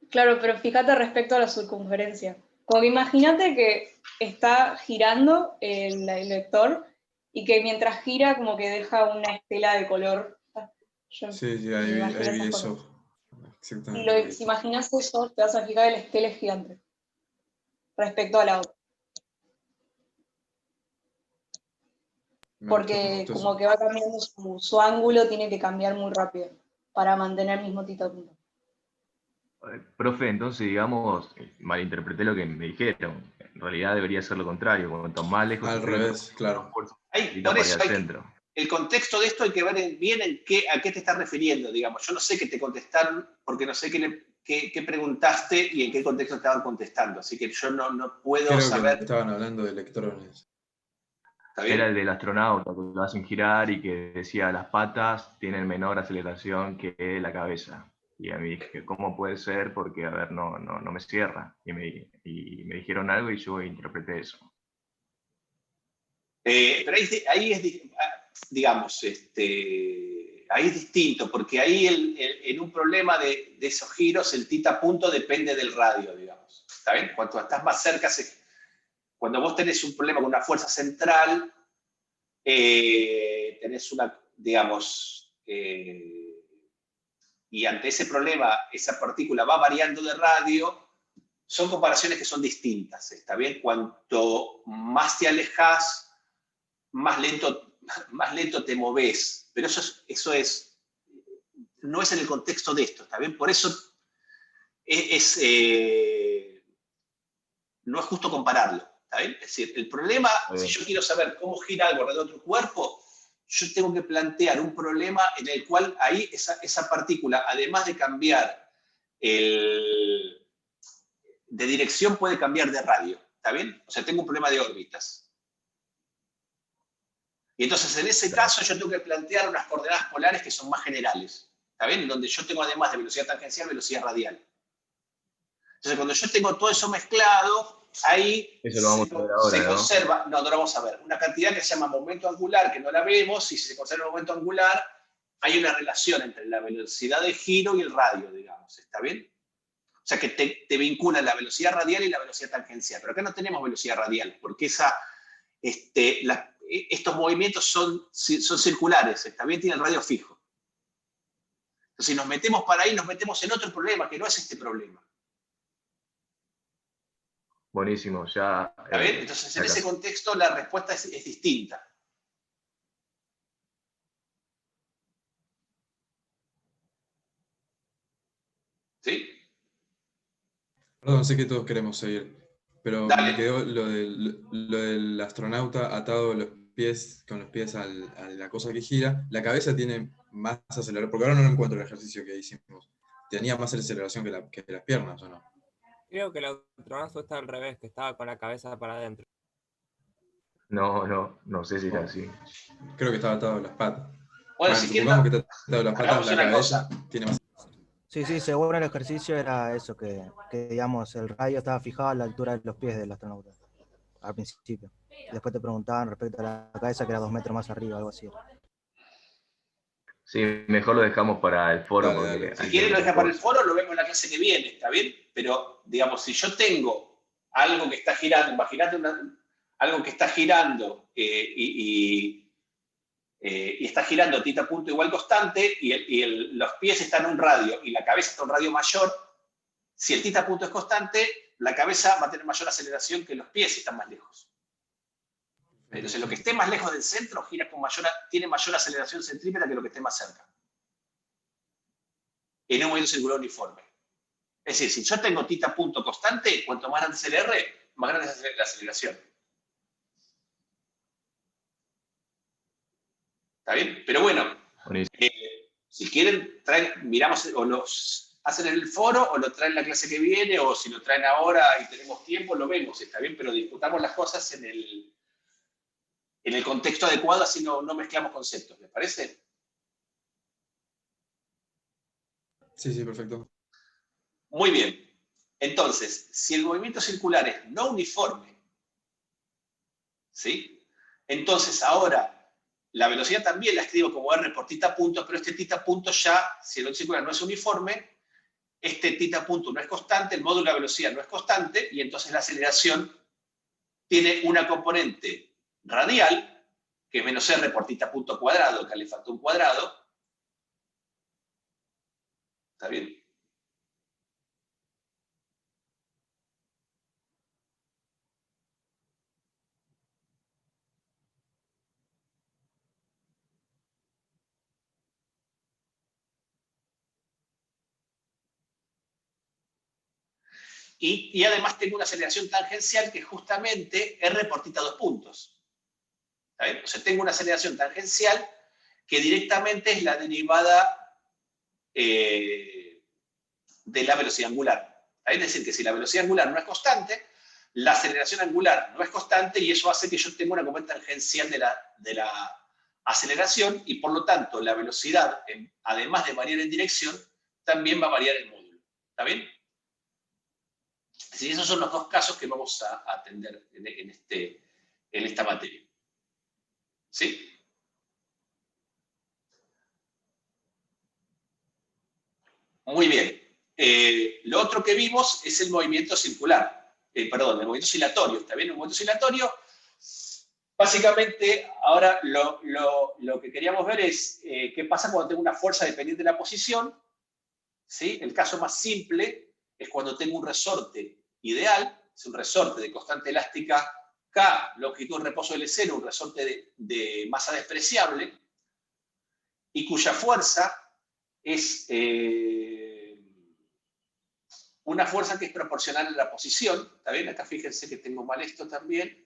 Claro, pero fíjate respecto a la circunferencia. Como que imagínate que está girando el vector y que mientras gira como que deja una estela de color. Sí, ahí vi eso. Y si imaginas eso, te vas a fijar que la estela es gigante respecto a la otra. Porque como que va cambiando su ángulo, tiene que cambiar muy rápido para mantener el mismo tita punto. Profe, entonces, digamos, malinterpreté lo que me dijeron. En realidad debería ser lo contrario. Cuanto más lejos Al revés, claro. Por eso el contexto de esto hay que ver bien a qué te estás refiriendo, digamos. Yo no sé qué te contestaron, porque no sé qué preguntaste y en qué contexto estaban contestando. Así que yo no puedo saber. Que estaban hablando de electrones. Era el del astronauta, que lo hacen girar y que decía las patas tienen menor aceleración que la cabeza. Y a mí dije, ¿cómo puede ser? Porque, a ver, no me cierra. Y me dijeron algo y yo interpreté eso. Pero ahí es, digamos, ahí es distinto, porque ahí en un problema de esos giros, el tita punto depende del radio, digamos. ¿Está bien? Cuanto estás más cerca, cuando vos tenés un problema con una fuerza central, tenés una, digamos, y ante ese problema esa partícula va variando de radio, son comparaciones que son distintas, ¿está bien? Cuanto más te alejas, más lento te movés, pero no es en el contexto de esto, ¿está bien? Por eso no es justo compararlo, ¿está bien? Es decir, el problema, si yo quiero saber cómo gira algo alrededor de otro cuerpo, yo tengo que plantear un problema en el cual ahí esa partícula, además de cambiar de dirección, puede cambiar de radio, ¿está bien? O sea, tengo un problema de órbitas. Y entonces, en ese caso, yo tengo que plantear unas coordenadas polares que son más generales, ¿está bien? Donde yo tengo, además de velocidad tangencial, velocidad radial. Entonces, cuando yo tengo todo eso mezclado, ahí eso lo vamos a ver ahora, se conserva, no lo vamos a ver, una cantidad que se llama momento angular, que no la vemos, y si se conserva el momento angular, hay una relación entre la velocidad de giro y el radio, digamos, ¿está bien? O sea, que te vinculan la velocidad radial y la velocidad tangencial. Pero acá no tenemos velocidad radial, porque estos movimientos son circulares, ¿está bien? Tienen el radio fijo. Entonces, si nos metemos para ahí, nos metemos en otro problema, que no es este problema. Buenísimo, ya. ¿Está bien? Entonces, en ese contexto, la respuesta es distinta. ¿Sí? Perdón, sé que todos queremos seguir, pero Dale. me quedó lo del astronauta atado con los pies a la cosa que gira. La cabeza tiene más aceleración, porque ahora no encuentro el ejercicio que hicimos. Tenía más aceleración que las piernas, ¿o no? Creo que el astronauta está al revés, que estaba con la cabeza para adentro. No sé si era así. Creo que estaba atado a las patas. Bueno, si supongamos que está atado a las patas, la cabeza tiene más. Sí, seguro el ejercicio era eso, que digamos, el radio estaba fijado a la altura de los pies del astronauta, al principio. Después te preguntaban respecto a la cabeza, que era 2 metros más arriba, algo así. Sí, mejor lo dejamos para el foro. Dale. Si quieren lo dejan para el foro, lo vemos en la clase que viene, ¿está bien? Pero, digamos, si yo tengo algo que está girando, imagínate algo que está girando y está girando tita punto igual constante y los pies están en un radio y la cabeza está en un radio mayor, si el tita punto es constante, la cabeza va a tener mayor aceleración que los pies si están más lejos. Entonces, lo que esté más lejos del centro tiene mayor aceleración centrípeta que lo que esté más cerca. En un movimiento circular uniforme. Es decir, si yo tengo tita punto constante, cuanto más grande es el R, más grande es la aceleración. ¿Está bien? Pero bueno, si quieren, miramos o los hacen en el foro o lo traen en la clase que viene o si lo traen ahora y tenemos tiempo, lo vemos, ¿está bien? Pero discutamos las cosas en el contexto adecuado, así no mezclamos conceptos, ¿les parece? Sí, perfecto. Muy bien. Entonces, si el movimiento circular es no uniforme, ¿sí? Entonces ahora la velocidad también la escribo como R por tita punto, pero este tita punto ya, si el movimiento circular no es uniforme, este tita punto no es constante, el módulo de la velocidad no es constante, y entonces la aceleración tiene una componente radial, que es menos R por tita punto cuadrado, que le faltó un cuadrado. ¿Está bien? Y además tengo una aceleración tangencial que justamente R por θ 2 puntos. ¿Está bien? O sea, tengo una aceleración tangencial que directamente es la derivada de la velocidad angular. ¿Está bien? Es decir, que si la velocidad angular no es constante, la aceleración angular no es constante y eso hace que yo tenga una componente tangencial de la aceleración y por lo tanto la velocidad, además de variar en dirección, también va a variar en módulo. ¿Está bien? Sí, esos son los dos casos que vamos a atender en esta materia. ¿Sí? Muy bien. Lo otro que vimos es el movimiento circular. Perdón, el movimiento oscilatorio. ¿Está bien? El movimiento oscilatorio, básicamente, ahora lo que queríamos ver es qué pasa cuando tengo una fuerza dependiente de la posición. ¿Sí? El caso más simple es cuando tengo un resorte ideal, es un resorte de constante elástica K, longitud de reposo L0, un resorte de masa despreciable, y cuya fuerza es una fuerza que es proporcional a la posición. ¿Está bien? Acá fíjense que tengo mal esto también.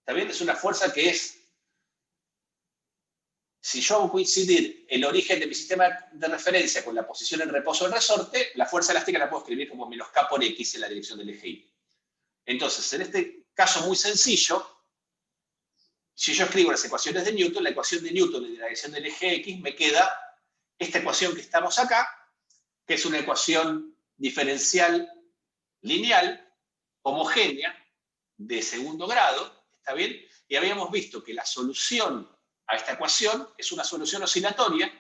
¿Está bien? Es una fuerza que es, si yo hago coincidir el origen de mi sistema de referencia con la posición en reposo del resorte, la fuerza elástica la puedo escribir como menos K por X en la dirección del eje Y. Entonces, en este caso muy sencillo, si yo escribo las ecuaciones de Newton, la ecuación de Newton en la dirección del eje X, me queda esta ecuación que estamos acá, que es una ecuación diferencial lineal, homogénea, de segundo grado, ¿está bien? Y habíamos visto que la solución a esta ecuación es una solución oscilatoria,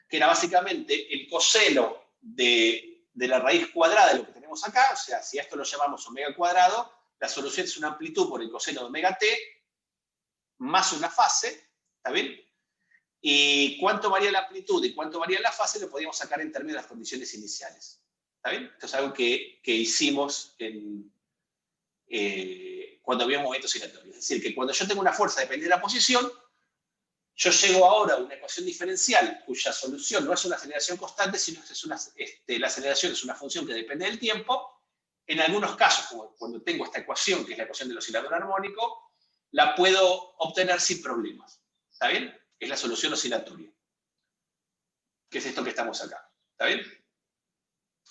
que era básicamente el coseno de la raíz cuadrada de lo que tenemos acá, o sea, si a esto lo llamamos omega cuadrado, la solución es una amplitud por el coseno de omega t, más una fase, ¿está bien? Y cuánto varía la amplitud y cuánto varía la fase lo podíamos sacar en términos de las condiciones iniciales. ¿Está bien? Esto es algo que hicimos cuando había un movimiento oscilatorio. Es decir, que cuando yo tengo una fuerza depende de la posición, yo llego ahora a una ecuación diferencial cuya solución no es una aceleración constante, sino que la aceleración es una función que depende del tiempo. En algunos casos, como cuando tengo esta ecuación, que es la ecuación del oscilador armónico, la puedo obtener sin problemas. ¿Está bien? Es la solución oscilatoria. Que es esto que estamos acá. ¿Está bien?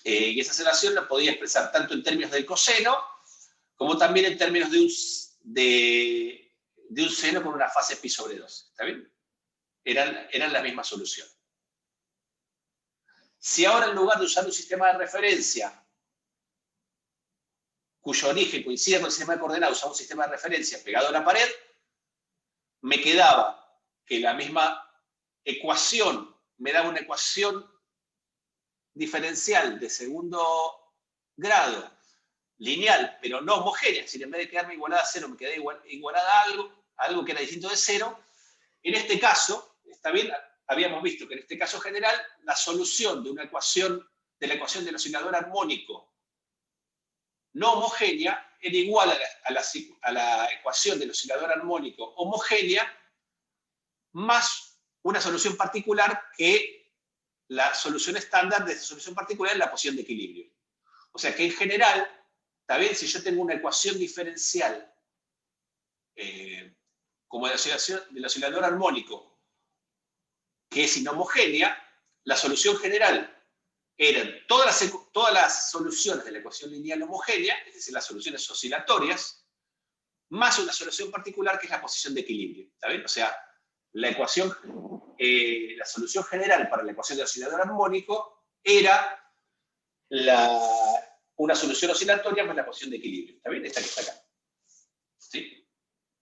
Y esa aceleración la podía expresar tanto en términos del coseno, como también en términos de un seno con una fase pi sobre 2. ¿Está bien? Eran la misma solución. Si ahora en lugar de usar un sistema de referencia cuyo origen coincide con el sistema de coordenadas, usaba un sistema de referencia pegado a la pared, me quedaba que la misma ecuación me daba una ecuación diferencial de segundo grado, lineal, pero no homogénea, es decir, en vez de quedarme igualada a 0, me quedé igualada a algo que era distinto de 0. En este caso, está bien, habíamos visto que en este caso general, la solución de la ecuación del oscilador armónico no homogénea era igual a la ecuación del oscilador armónico homogénea más una solución particular que la solución estándar de esa solución particular es la posición de equilibrio. O sea que en general, está bien, si yo tengo una ecuación diferencial como del oscilador armónico que es inhomogénea, la solución general eran todas las soluciones de la ecuación lineal homogénea, es decir, las soluciones oscilatorias, más una solución particular que es la posición de equilibrio. ¿Está bien? O sea, la solución general para la ecuación del oscilador armónico era una solución oscilatoria más la posición de equilibrio. ¿Está bien? Esta que está acá. ¿Sí?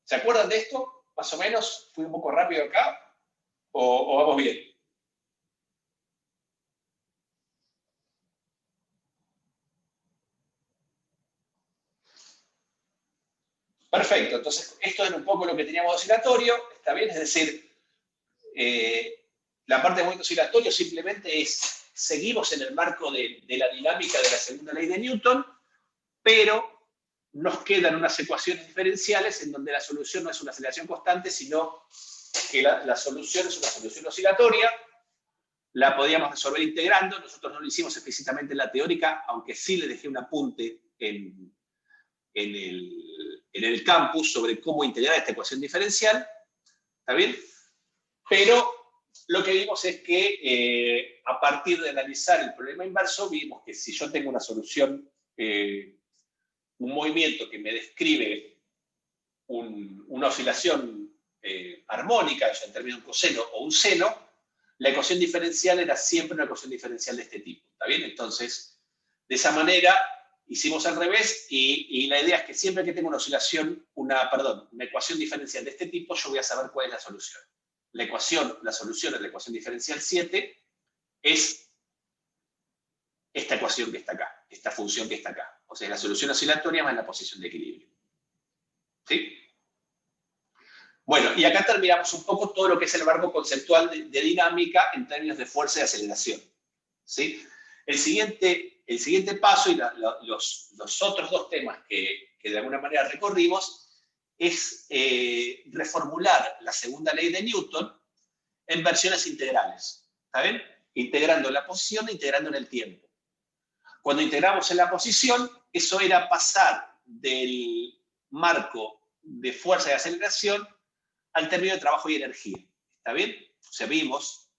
¿Se acuerdan de esto? Más o menos, ¿fui un poco rápido acá? ¿O vamos bien? Perfecto, entonces esto era un poco lo que teníamos de oscilatorio, ¿está bien? Es decir, la parte de movimiento oscilatorio simplemente es seguimos en el marco de la dinámica de la segunda ley de Newton, pero nos quedan unas ecuaciones diferenciales en donde la solución no es una aceleración constante, sino que la solución es una solución oscilatoria. La podíamos resolver integrando, nosotros no lo hicimos explícitamente en la teórica, aunque sí le dejé un apunte en el campus sobre cómo integrar esta ecuación diferencial, ¿está bien? Pero lo que vimos es que a partir de analizar el problema inverso, vimos que si yo tengo una solución, un movimiento que me describe una oscilación armónica, ya en términos de un coseno o un seno, la ecuación diferencial era siempre una ecuación diferencial de este tipo, ¿está bien? Entonces, de esa manera hicimos al revés y la idea es que siempre que tengo una oscilación, una ecuación diferencial de este tipo, yo voy a saber cuál es la solución. La solución de la ecuación diferencial 7 es esta ecuación que está acá, esta función que está acá. O sea, la solución oscilatoria más la posición de equilibrio. ¿Sí? Bueno, y acá terminamos un poco todo lo que es el marco conceptual de dinámica en términos de fuerza y aceleración. ¿Sí? El siguiente paso y los otros dos temas que de alguna manera recorrimos es reformular la segunda ley de Newton en versiones integrales. ¿Está bien? Integrando la posición e integrando en el tiempo. Cuando integramos en la posición, eso era pasar del marco de fuerza y aceleración al término de trabajo y energía. ¿Está bien? O sea, vimos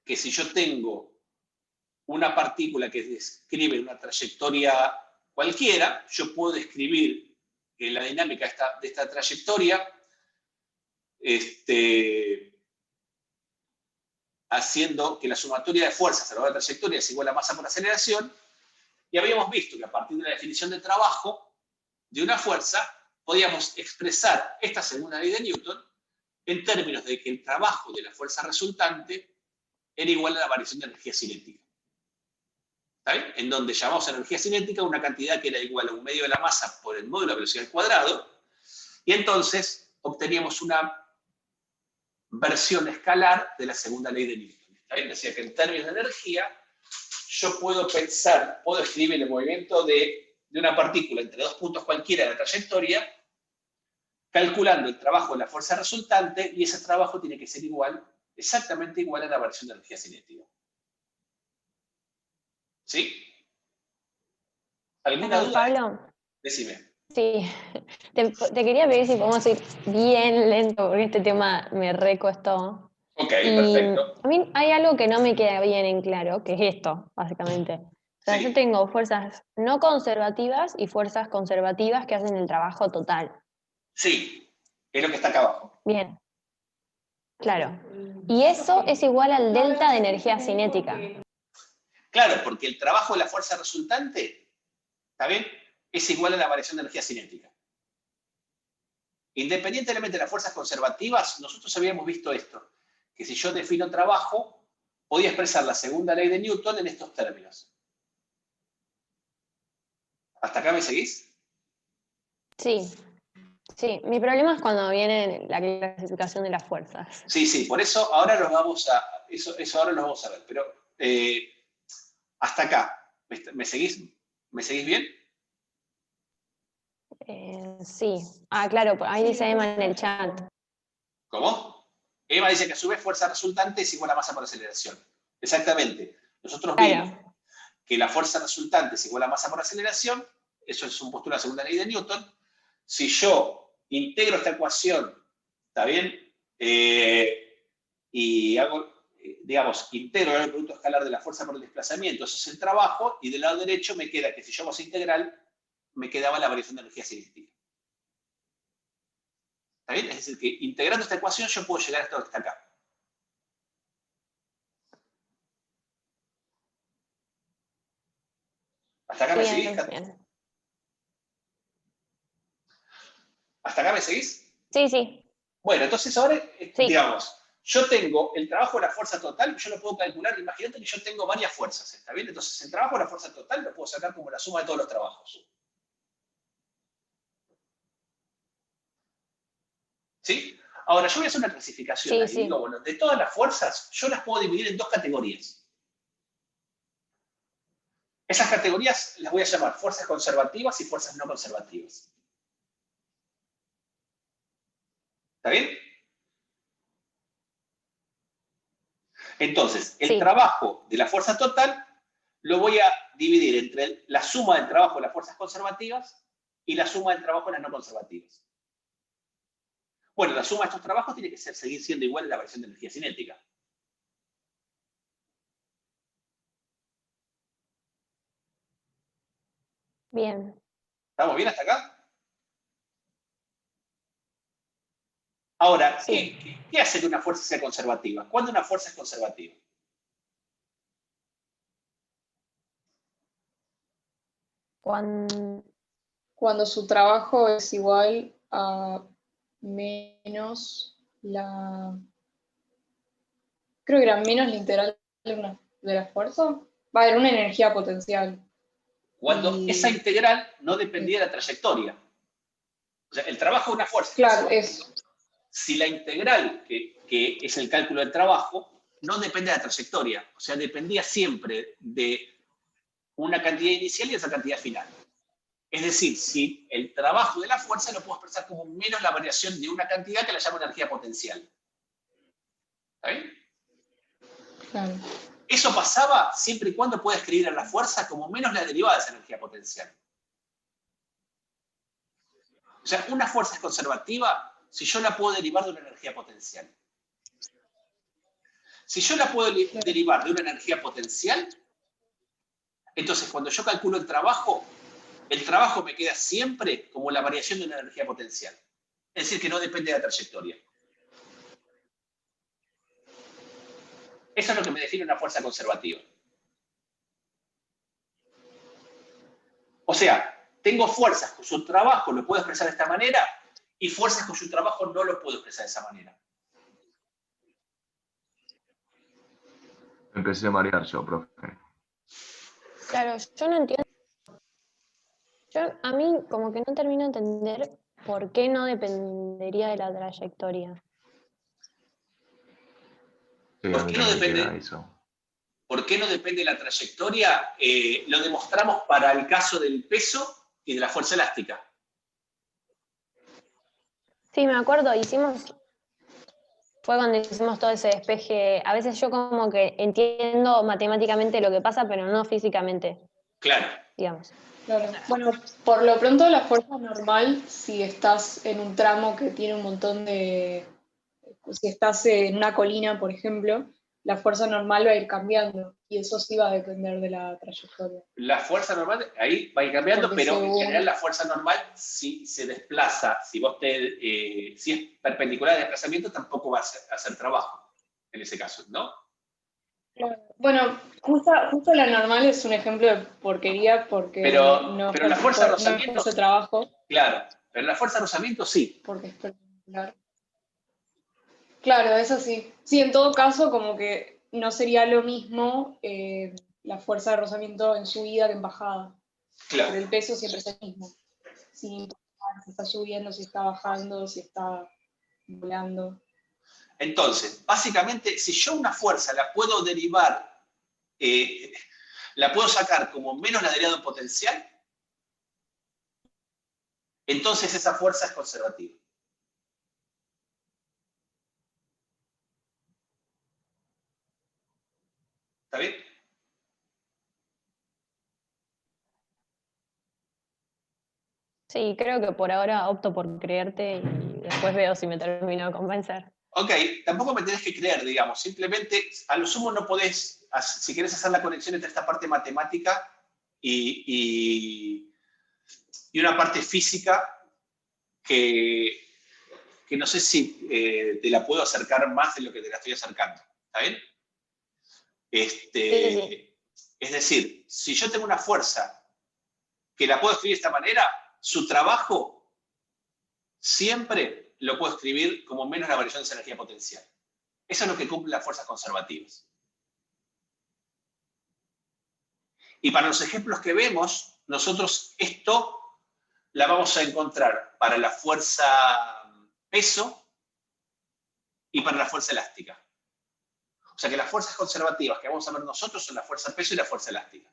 que si yo tengo una partícula que describe una trayectoria cualquiera, yo puedo describir la dinámica de esta trayectoria haciendo que la sumatoria de fuerzas a lo largo de la trayectoria es igual a masa por aceleración, y habíamos visto que a partir de la definición de trabajo de una fuerza, podíamos expresar esta segunda ley de Newton en términos de que el trabajo de la fuerza resultante era igual a la variación de energía cinética. ¿Está bien? En donde llamamos a energía cinética una cantidad que era igual a 1/2 de la masa por el módulo de la velocidad al cuadrado, y entonces obteníamos una versión escalar de la segunda ley de Newton. ¿Está bien? Decía que en términos de energía, yo puedo escribir el movimiento de una partícula entre dos puntos cualquiera de la trayectoria, calculando el trabajo de la fuerza resultante, y ese trabajo tiene que ser exactamente igual a la variación de energía cinética. ¿Sí? ¿Alguna duda? Pablo, Decime. sí, te quería pedir si podemos ir bien lento, porque este tema me recostó. Ok, Y perfecto. a mí hay algo que no me queda bien en claro, que es esto, básicamente. O sea, Sí. yo tengo fuerzas no conservativas y fuerzas conservativas que hacen el trabajo total. Sí, es lo que está acá abajo. Bien. Claro. Y eso es igual al delta de energía cinética. Claro, porque el trabajo de la fuerza resultante, ¿está bien?, es igual a la variación de energía cinética. Independientemente de las fuerzas conservativas, nosotros habíamos visto esto, que si yo defino trabajo, podía expresar la segunda ley de Newton en estos términos. ¿Hasta acá me seguís? Sí. Sí, mi problema es cuando viene la clasificación de las fuerzas. Sí, por eso ahora los vamos a, eso ahora lo vamos a ver, pero hasta acá, ¿me seguís bien? Sí. Ah, claro, ahí dice Emma en el chat. ¿Cómo? Emma dice que a su vez fuerza resultante es igual a masa por aceleración. Exactamente. Nosotros vimos que la fuerza resultante es igual a masa por aceleración, eso es un postulado de la segunda ley de Newton. Si yo integro esta ecuación, ¿está bien? Y hago, digamos, integro el producto escalar de la fuerza por el desplazamiento, eso es el trabajo, y del lado derecho me queda que si yo hago esa integral, me quedaba la variación de energía cinética. ¿Está bien? Es decir, que integrando esta ecuación yo puedo llegar a esto que está acá. ¿Hasta acá me seguís? Bien. ¿Hasta acá me seguís? Sí. Bueno, entonces ahora, digamos, yo tengo el trabajo de la fuerza total, yo lo puedo calcular, imagínate que yo tengo varias fuerzas, ¿está bien? Entonces el trabajo de la fuerza total lo puedo sacar como la suma de todos los trabajos. ¿Sí? Ahora, yo voy a hacer una clasificación. Sí. Digo, bueno, de todas las fuerzas, yo las puedo dividir en dos categorías. Esas categorías las voy a llamar fuerzas conservativas y fuerzas no conservativas. ¿Está bien? Entonces, el trabajo de la fuerza total lo voy a dividir entre la suma del trabajo de las fuerzas conservativas y la suma del trabajo de las no conservativas. Bueno, la suma de estos trabajos tiene que seguir siendo igual a la variación de energía cinética. Bien. ¿Estamos bien hasta acá? Ahora, ¿qué hace que una fuerza sea conservativa? ¿Cuándo una fuerza es conservativa? Cuando su trabajo es igual a menos la... Creo que era menos la integral de la fuerza. Va a haber una energía potencial. Cuando esa integral no dependía de la trayectoria. O sea, el trabajo de una fuerza. Claro, es. Si la integral, que es el cálculo del trabajo, no depende de la trayectoria. O sea, dependía siempre de una cantidad inicial y esa cantidad final. Es decir, si el trabajo de la fuerza lo puedo expresar como menos la variación de una cantidad que la llamo energía potencial. ¿Está bien? Claro. Eso pasaba siempre y cuando pueda escribir a la fuerza como menos la derivada de esa energía potencial. O sea, una fuerza es conservativa si yo la puedo derivar de una energía potencial. Si yo la puedo derivar de una energía potencial, entonces cuando yo calculo el trabajo me queda siempre como la variación de una energía potencial. Es decir, que no depende de la trayectoria. Eso es lo que me define una fuerza conservativa. O sea, tengo fuerzas cuyo trabajo lo puedo expresar de esta manera y fuerzas cuyo trabajo no lo puedo expresar de esa manera. Empecé a marear yo, profe. Claro, yo no entiendo. A mí como que no termino de entender por qué no dependería de la trayectoria. Sí, ¿Por qué no depende? ¿Por qué no depende de la trayectoria? Lo demostramos para el caso del peso y de la fuerza elástica. Sí, me acuerdo, fue cuando hicimos todo ese despeje. A veces yo como que entiendo matemáticamente lo que pasa, pero no físicamente. Claro. Digamos. Claro. Bueno, por lo pronto la fuerza normal, si estás en un tramo que tiene un montón de... Si estás en una colina, por ejemplo, la fuerza normal va a ir cambiando y eso sí va a depender de la trayectoria. La fuerza normal ahí va a ir cambiando, pero en general la fuerza normal si se desplaza, si es perpendicular al desplazamiento, tampoco va a hacer trabajo en ese caso, ¿no? Claro. Bueno, justo la normal es un ejemplo de porquería porque pero la fuerza de rozamiento no hace trabajo. Claro, pero la fuerza de rozamiento sí. Porque es perpendicular. Claro, eso sí. Sí, en todo caso, como que no sería lo mismo la fuerza de rozamiento en subida que en bajada. Claro. Pero el peso siempre es el mismo. Si está subiendo, si está bajando, si está volando. Entonces, básicamente, si yo una fuerza la puedo derivar, la puedo sacar como menos la derivada de un potencial, entonces esa fuerza es conservativa. ¿Está bien? Sí, creo que por ahora opto por creerte y después veo si me termino de convencer. Ok, tampoco me tenés que creer, digamos. Simplemente, a lo sumo no podés, si querés hacer la conexión entre esta parte matemática y una parte física que no sé si te la puedo acercar más de lo que te la estoy acercando. ¿Está bien? Sí. Es decir, si yo tengo una fuerza que la puedo escribir de esta manera, su trabajo siempre lo puedo escribir como menos la variación de esa energía potencial. Eso es lo que cumplen las fuerzas conservativas. Y para los ejemplos que vemos, nosotros esto la vamos a encontrar para la fuerza peso y para la fuerza elástica. O sea que las fuerzas conservativas que vamos a ver nosotros son la fuerza peso y la fuerza elástica.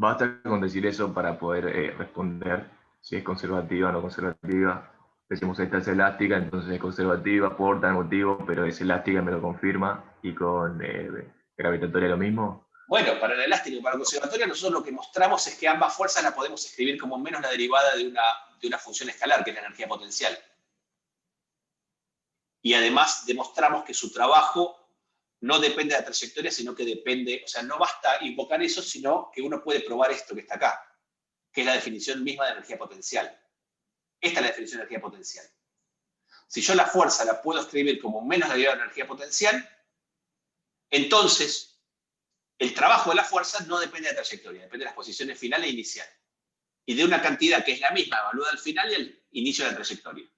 basta con decir eso para poder responder si es conservativa o no conservativa. Decimos esta es elástica, entonces es conservativa por tal motivo, pero es elástica, me lo confirma, y con gravitatoria lo mismo. Bueno, para la elástica y para la conservatoria nosotros lo que mostramos es que ambas fuerzas las podemos escribir como menos la derivada de una función escalar, que es la energía potencial. Y además demostramos que su trabajo no depende de la trayectoria, sino que depende, o sea, no basta invocar eso, sino que uno puede probar esto que está acá, que es la definición misma de energía potencial. Esta es la definición de energía potencial. Si yo la fuerza la puedo escribir como menos la derivada de energía potencial, entonces el trabajo de la fuerza no depende de la trayectoria, depende de las posiciones finales e iniciales. Y de una cantidad que es la misma evaluada al final y al inicio de la trayectoria.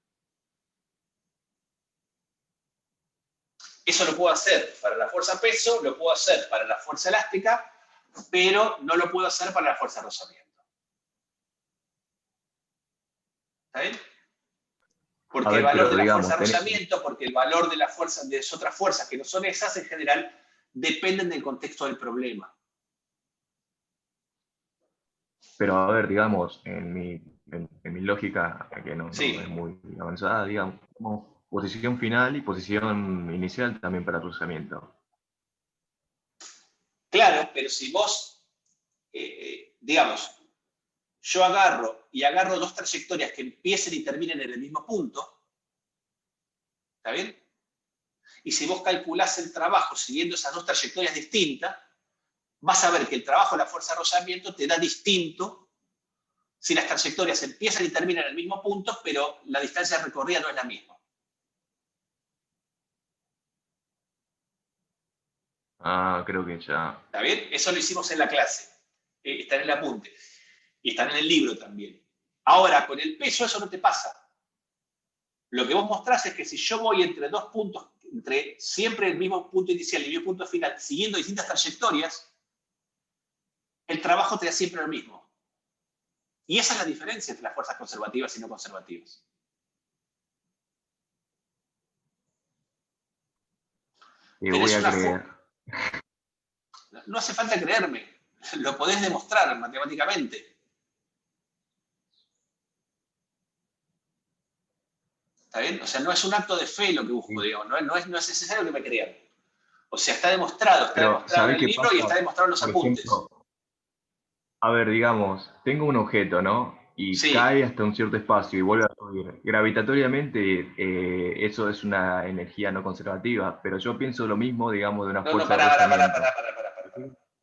Eso lo puedo hacer para la fuerza peso, lo puedo hacer para la fuerza elástica, pero no lo puedo hacer para la fuerza rozamiento. ¿Está bien? Porque el valor de la fuerza rozamiento, porque el valor de la fuerza de las otras fuerzas que no son esas en general, dependen del contexto del problema. Pero a ver, digamos, en mi lógica, que no Sí. es muy avanzada, digamos, posición final y posición inicial también para rozamiento. Claro, pero si vos, digamos, yo agarro dos trayectorias que empiecen y terminen en el mismo punto, ¿está bien? Y si vos calculás el trabajo siguiendo esas dos trayectorias distintas, vas a ver que el trabajo de la fuerza de rozamiento te da distinto si las trayectorias empiezan y terminan en el mismo punto, pero la distancia recorrida no es la misma. Ah, creo que ya. ¿Está bien? Eso lo hicimos en la clase. Está en el apunte. Y está en el libro también. Ahora, con el peso eso no te pasa. Lo que vos mostrás es que si yo voy entre dos puntos, entre siempre el mismo punto inicial y el mismo punto final, siguiendo distintas trayectorias, el trabajo te da siempre lo mismo. Y esa es la diferencia entre las fuerzas conservativas y no conservativas. Y voy a creer. No hace falta creerme. Lo podés demostrar matemáticamente. ¿Está bien? O sea, no es un acto de fe lo que busco, digamos. No es necesario que me crean. O sea, está demostrado en el libro y está demostrado en los apuntes. Ejemplo, a ver, digamos, tengo un objeto, ¿no? Y cae hasta un cierto espacio y vuelve a subir. Gravitatoriamente, eso es una energía no conservativa, pero yo pienso lo mismo, digamos, de una fuerza de rozamiento.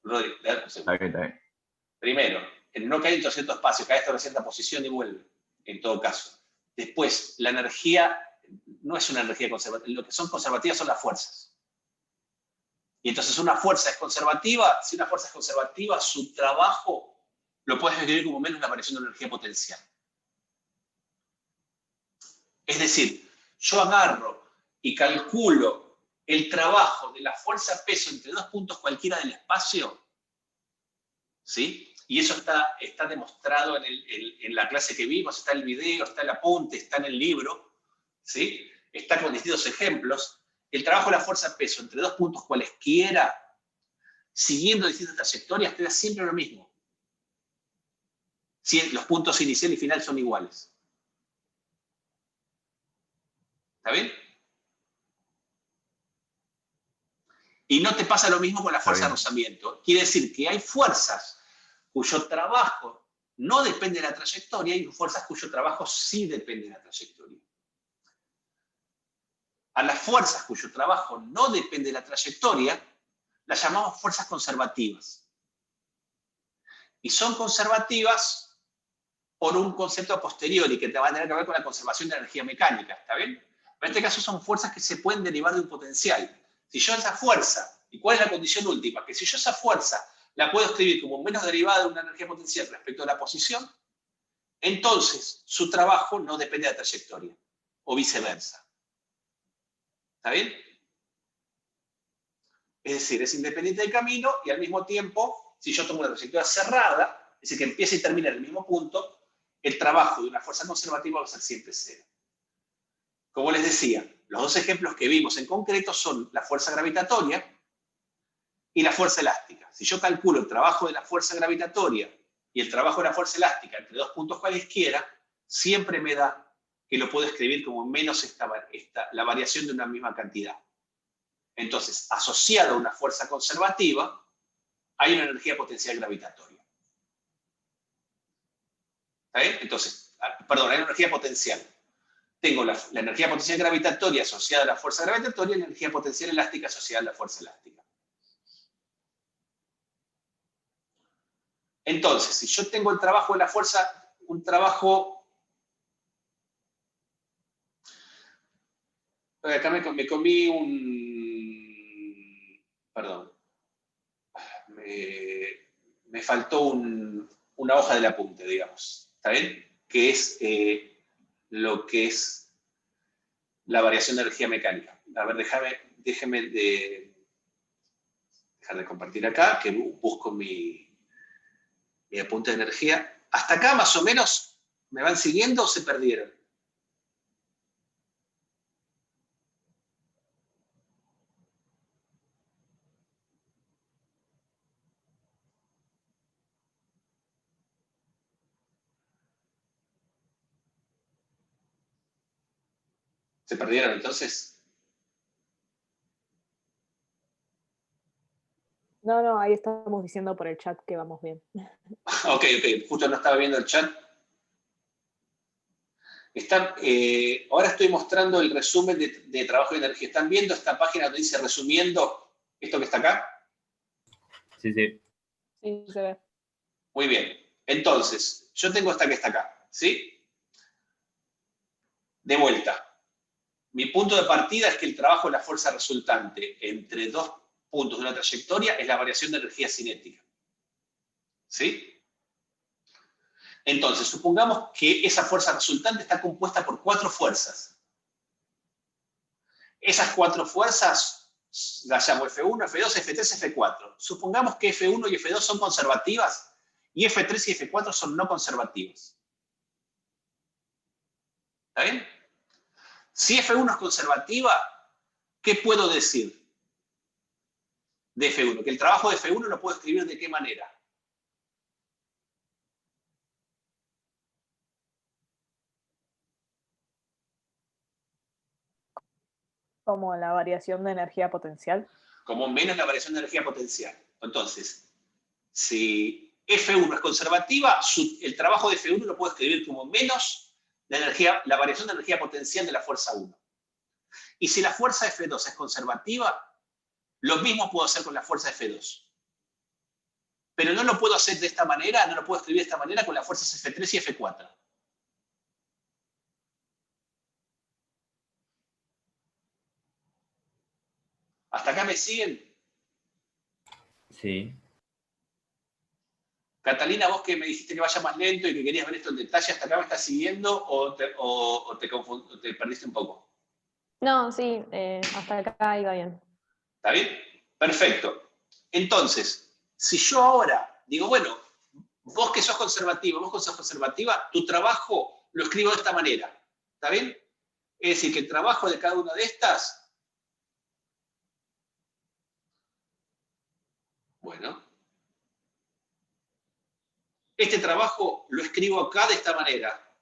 Rodri, está bien. Primero, no cae en cierto espacio, cae hasta una cierta posición y vuelve, en todo caso. Después, la energía no es una energía conservativa. Lo que son conservativas son las fuerzas. Y entonces una fuerza es conservativa. Si una fuerza es conservativa, su trabajo lo puedes describir como menos la variación de energía potencial. Es decir, yo agarro y calculo el trabajo de la fuerza peso entre dos puntos cualquiera del espacio, ¿sí? Y eso está demostrado en la clase que vimos, está en el video, está en el apunte, está en el libro, ¿sí? Está con distintos ejemplos. El trabajo de la fuerza peso entre dos puntos cualesquiera, siguiendo distintas trayectorias, te da siempre lo mismo. Si los puntos inicial y final son iguales. ¿Está bien? Y no te pasa lo mismo con la fuerza de rozamiento. Quiere decir que hay fuerzas cuyo trabajo no depende de la trayectoria y fuerzas cuyo trabajo sí depende de la trayectoria. A las fuerzas cuyo trabajo no depende de la trayectoria, las llamamos fuerzas conservativas. Y son conservativas por un concepto a posteriori que te va a tener que ver con la conservación de la energía mecánica, ¿está bien? En este caso son fuerzas que se pueden derivar de un potencial. Si yo esa fuerza, ¿y cuál es la condición última? Que si yo esa fuerza la puedo escribir como menos derivada de una energía potencial respecto a la posición, entonces su trabajo no depende de la trayectoria, o viceversa. ¿Está bien? Es decir, es independiente del camino y al mismo tiempo, si yo tomo una trayectoria cerrada, es decir, que empieza y termina en el mismo punto, el trabajo de una fuerza conservativa va a ser siempre cero. Como les decía, los dos ejemplos que vimos en concreto son la fuerza gravitatoria y la fuerza elástica. Si yo calculo el trabajo de la fuerza gravitatoria y el trabajo de la fuerza elástica entre dos puntos cualesquiera, siempre me da que lo puedo escribir como menos la variación de una misma cantidad. Entonces, asociado a una fuerza conservativa, hay una energía potencial gravitatoria. ¿Está bien? Entonces, perdón, hay una energía potencial. Tengo la energía potencial gravitatoria asociada a la fuerza gravitatoria y la energía potencial elástica asociada a la fuerza elástica. Entonces, si yo tengo el trabajo de la fuerza, un trabajo... Acá me comí un... Perdón. Me faltó una hoja del apunte, digamos. ¿Está bien? Que es lo que es la variación de energía mecánica. A ver, déjeme dejar de compartir acá, que busco mi apunte de energía. ¿Hasta acá más o menos me van siguiendo o se perdieron? ¿Se perdieron entonces? No, ahí estamos diciendo por el chat que vamos bien. Ok, justo no estaba viendo el chat. Ahora estoy mostrando el resumen de trabajo de energía. ¿Están viendo esta página donde dice resumiendo esto que está acá? Sí, sí. Sí, se ve. Muy bien. Entonces, yo tengo esta que está acá, ¿sí? De vuelta. Mi punto de partida es que el trabajo de la fuerza resultante entre dos puntos de una trayectoria es la variación de energía cinética. ¿Sí? Entonces, supongamos que esa fuerza resultante está compuesta por 4 fuerzas. Esas 4 fuerzas las llamo F1, F2, F3, F4. Supongamos que F1 y F2 son conservativas y F3 y F4 son no conservativas. ¿Está bien? Si F1 es conservativa, ¿qué puedo decir de F1? Que el trabajo de F1 lo puedo escribir de qué manera. Como la variación de energía potencial. Como menos la variación de energía potencial. Entonces, si F1 es conservativa, el trabajo de F1 lo puedo escribir como menos la variación de energía potencial de la fuerza 1. Y si la fuerza F2 es conservativa, lo mismo puedo hacer con la fuerza F2. Pero no lo puedo hacer de esta manera, no lo puedo escribir de esta manera con las fuerzas F3 y F4. ¿Hasta acá me siguen? Sí. Catalina, vos que me dijiste que vaya más lento y que querías ver esto en detalle, ¿hasta acá me estás siguiendo o te perdiste un poco? No, sí, hasta acá iba bien. ¿Está bien? Perfecto. Entonces, si yo ahora digo, bueno, vos que sos conservativa, tu trabajo lo escribo de esta manera. ¿Está bien? Es decir, que el trabajo de cada una de estas, bueno, este trabajo lo escribo acá de esta manera.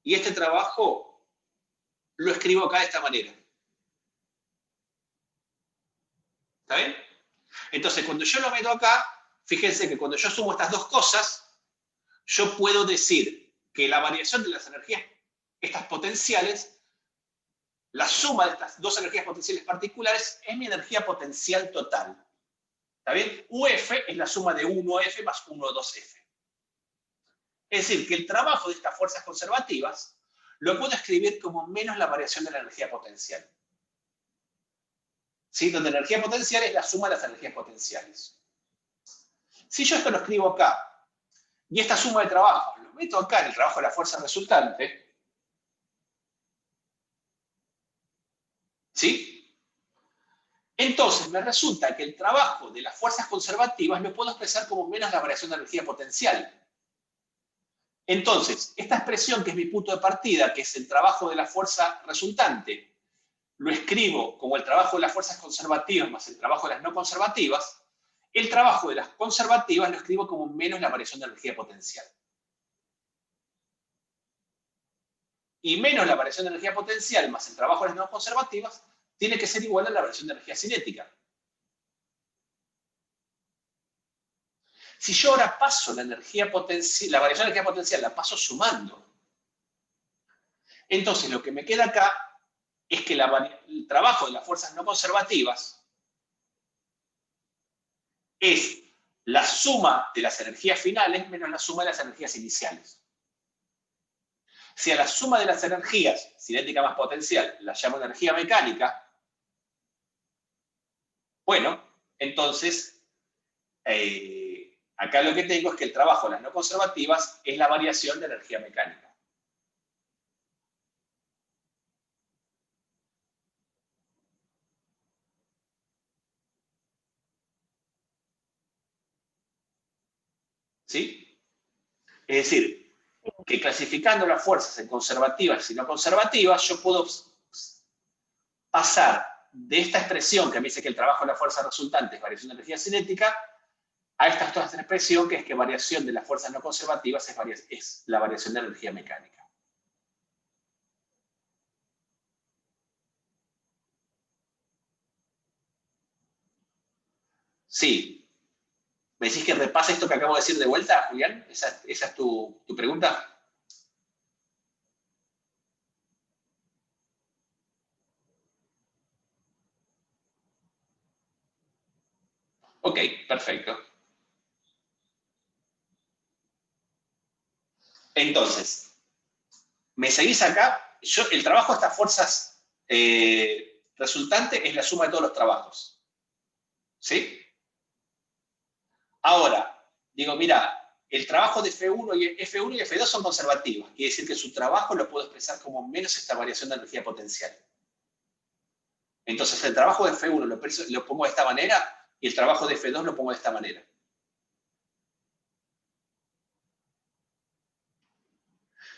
Y este trabajo lo escribo acá de esta manera. ¿Está bien? Entonces, cuando yo lo meto acá, fíjense que cuando yo sumo estas dos cosas, yo puedo decir que la variación de las energías, estas potenciales, la suma de estas dos energías potenciales particulares es mi energía potencial total. ¿Está bien? UF es la suma de 1F más 1,2F. Es decir, que el trabajo de estas fuerzas conservativas lo puedo escribir como menos la variación de la energía potencial. ¿Sí? Donde la energía potencial es la suma de las energías potenciales. Si yo esto lo escribo acá, y esta suma de trabajo lo meto acá en el trabajo de la fuerza resultante, ¿sí? Entonces me resulta que el trabajo de las fuerzas conservativas lo puedo expresar como menos la variación de energía potencial. Entonces, esta expresión que es mi punto de partida, que es el trabajo de la fuerza resultante, lo escribo como el trabajo de las fuerzas conservativas más el trabajo de las no conservativas, el trabajo de las conservativas lo escribo como menos la variación de energía potencial. Y menos la variación de energía potencial más el trabajo de las no conservativas tiene que ser igual a la variación de energía cinética. Si yo ahora paso la energía potencial, la variación de energía potencial la paso sumando, entonces lo que me queda acá es que el trabajo de las fuerzas no conservativas es la suma de las energías finales menos la suma de las energías iniciales. Si a la suma de las energías, cinética más potencial, la llamo energía mecánica, bueno, entonces acá lo que tengo es que el trabajo de las no conservativas es la variación de energía mecánica. ¿Sí? Es decir, que clasificando las fuerzas en conservativas y no conservativas, yo puedo pasar de esta expresión que me dice que el trabajo de la fuerza resultante es variación de energía cinética, a esta otra expresión que es que variación de las fuerzas no conservativas es la variación de energía mecánica. Sí. ¿Me decís que repase esto que acabo de decir de vuelta, Julián? ¿Esa es tu pregunta? Ok, perfecto. Entonces, ¿me seguís acá? El trabajo de estas fuerzas resultante es la suma de todos los trabajos. ¿Sí? Ahora, digo, mira, el trabajo de F1 y F2 son conservativos. Quiere decir que su trabajo lo puedo expresar como menos esta variación de energía potencial. Entonces, el trabajo de F1 lo pongo de esta manera y el trabajo de F2 lo pongo de esta manera.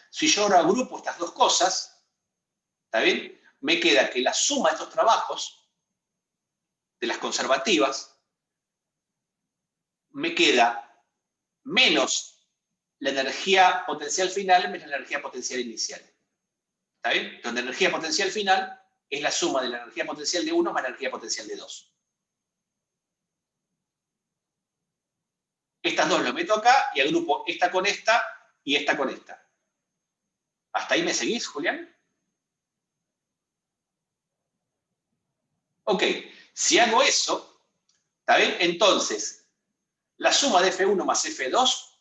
Si yo ahora agrupo estas dos cosas, ¿está bien? Me queda que la suma de estos trabajos, de las conservativas, me queda menos la energía potencial final menos la energía potencial inicial. ¿Está bien? Entonces, la energía potencial final es la suma de la energía potencial de 1 más la energía potencial de 2. Estas dos lo meto acá y agrupo esta con esta y esta con esta. ¿Hasta ahí me seguís, Julián? Ok, si hago eso, ¿está bien? Entonces, la suma de F1 más F2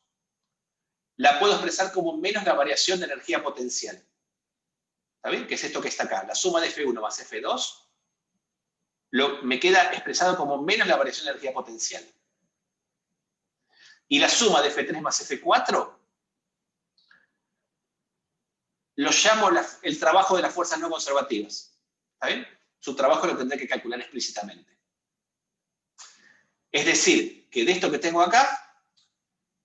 la puedo expresar como menos la variación de energía potencial. ¿Está bien? Que es esto que está acá. La suma de F1 más F2 me queda expresado como menos la variación de energía potencial. Y la suma de F3 más F4 lo llamo el trabajo de las fuerzas no conservativas. ¿Está bien? Su trabajo lo tendré que calcular explícitamente. Es decir, que de esto que tengo acá,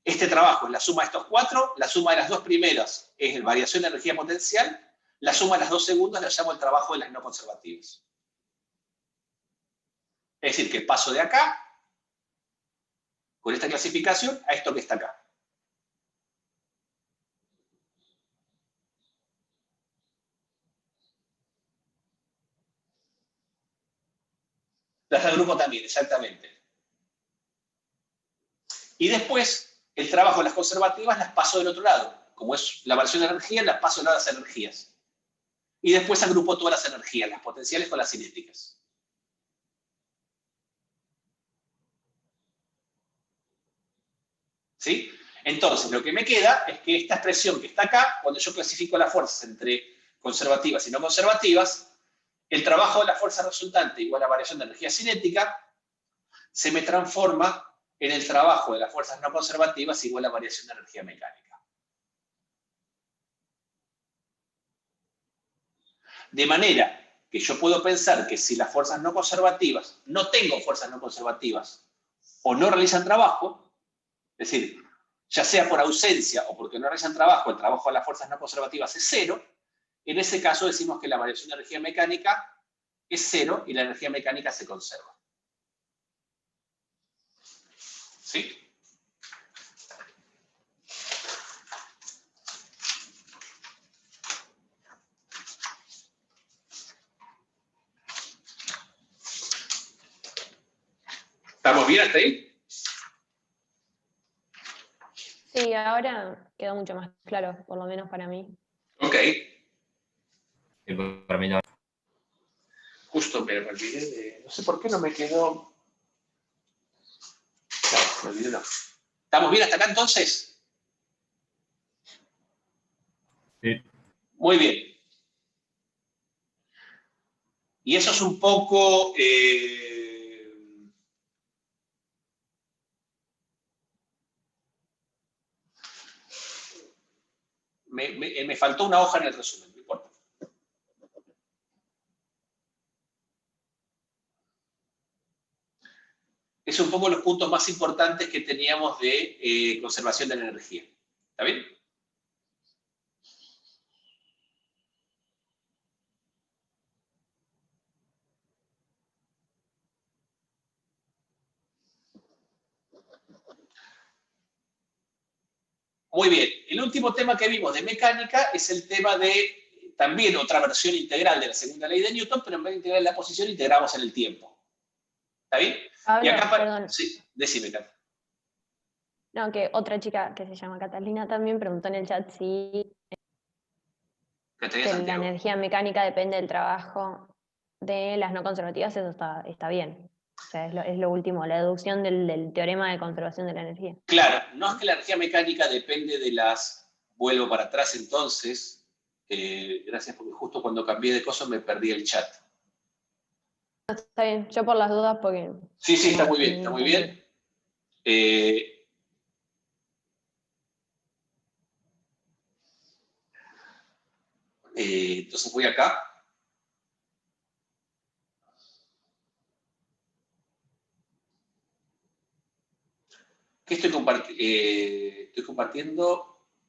este trabajo es la suma de estos 4, la suma de las dos primeras es la variación de energía potencial, la suma de las dos segundas la llamo el trabajo de las no conservativas. Es decir, que paso de acá, con esta clasificación, a esto que está acá. Las agrupo también, exactamente. Y después, el trabajo de las conservativas las paso del otro lado. Como es la variación de energía, las paso del lado de las energías. Y después agrupo todas las energías, las potenciales con las cinéticas. ¿Sí? Entonces, lo que me queda es que esta expresión que está acá, cuando yo clasifico las fuerzas entre conservativas y no conservativas, el trabajo de la fuerza resultante igual a variación de energía cinética, se me transforma en el trabajo de las fuerzas no conservativas igual a variación de energía mecánica. De manera que yo puedo pensar que si las fuerzas no conservativas, no tengo fuerzas no conservativas, o no realizan trabajo, es decir, ya sea por ausencia o porque no realizan trabajo, el trabajo de las fuerzas no conservativas es 0, en ese caso decimos que la variación de energía mecánica es 0 y la energía mecánica se conserva. ¿Sí? ¿Estamos bien hasta ahí? Sí, ahora quedó mucho más claro, por lo menos para mí. Ok. Para mí no. Justo me olvidé de... No sé por qué no me quedó... Claro, me olvidé no. ¿Estamos bien hasta acá entonces? Sí. Muy bien. Y eso es un poco... me faltó una hoja en el resumen, no importa. Es un poco los puntos más importantes que teníamos de conservación de la energía. ¿Está bien? Muy bien. El último tema que vimos de mecánica es el tema de también otra versión integral de la segunda ley de Newton, pero en vez de integrar en la posición, integramos en el tiempo. ¿Está bien? Pablo, Y acá perdón. Sí, decime, Kat. No, que otra chica que se llama Catalina también preguntó en el chat si Catalina que la Santiago. energía mecánica depende del trabajo de las no conservativas, eso está bien. O sea, es lo último, la deducción del teorema de conservación de la energía. Claro, no es que la energía mecánica depende de las... Vuelvo para atrás entonces. Gracias porque justo cuando cambié de cosa me perdí el chat. Está bien, yo por las dudas porque... Sí, está muy bien, está muy bien. Entonces voy acá. ¿Qué estoy compartiendo?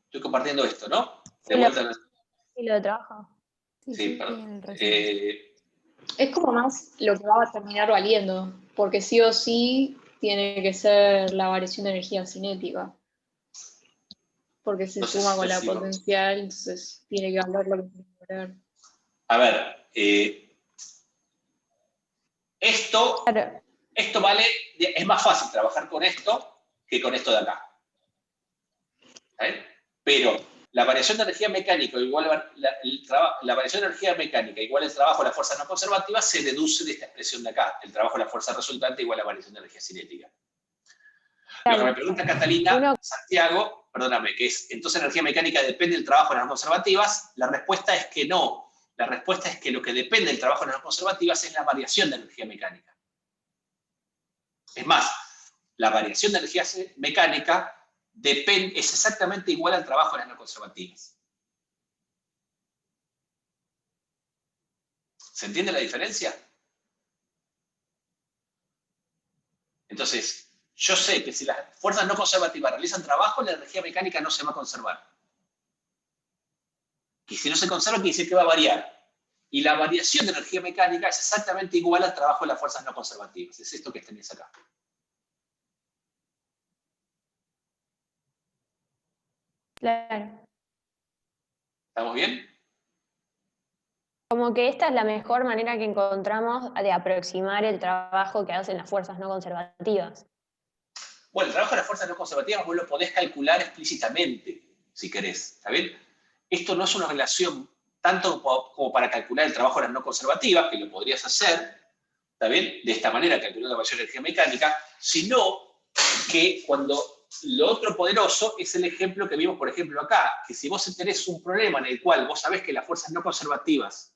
Estoy compartiendo esto, ¿no? De vuelta. ¿Y lo de trabajo? Sí, perdón. Es como más lo que va a terminar valiendo, porque sí o sí tiene que ser la variación de energía cinética. Porque se suma con la potencial, entonces tiene que valer lo que tiene que valer. A ver, esto vale, es más fácil trabajar con esto que con esto de acá. ¿Sabes? Pero la variación de energía mecánica igual la variación de energía mecánica igual el trabajo de las fuerzas no conservativas se deduce de esta expresión de acá. El trabajo de la fuerza resultante igual a la variación de energía cinética. Lo que me pregunta Catalina Santiago, perdóname, que es, entonces energía mecánica depende del trabajo de las no conservativas. La respuesta es que no. La respuesta es que lo que depende del trabajo de las no conservativas es la variación de energía mecánica. Es más, la variación de energía mecánica es exactamente igual al trabajo de las no conservativas. ¿Se entiende la diferencia? Entonces, yo sé que si las fuerzas no conservativas realizan trabajo, la energía mecánica no se va a conservar. Y si no se conserva, quiere decir que va a variar. Y la variación de energía mecánica es exactamente igual al trabajo de las fuerzas no conservativas. Es esto que tenéis acá. Claro. ¿Estamos bien? Como que esta es la mejor manera que encontramos de aproximar el trabajo que hacen las fuerzas no conservativas. Bueno, el trabajo de las fuerzas no conservativas vos lo podés calcular explícitamente, si querés. ¿Está bien? Esto no es una relación tanto como para calcular el trabajo de las no conservativas, que lo podrías hacer, ¿está bien? De esta manera, calculando la variación de energía mecánica, sino que cuando lo otro poderoso es el ejemplo que vimos, por ejemplo, acá, que si vos tenés un problema en el cual vos sabés que las fuerzas no conservativas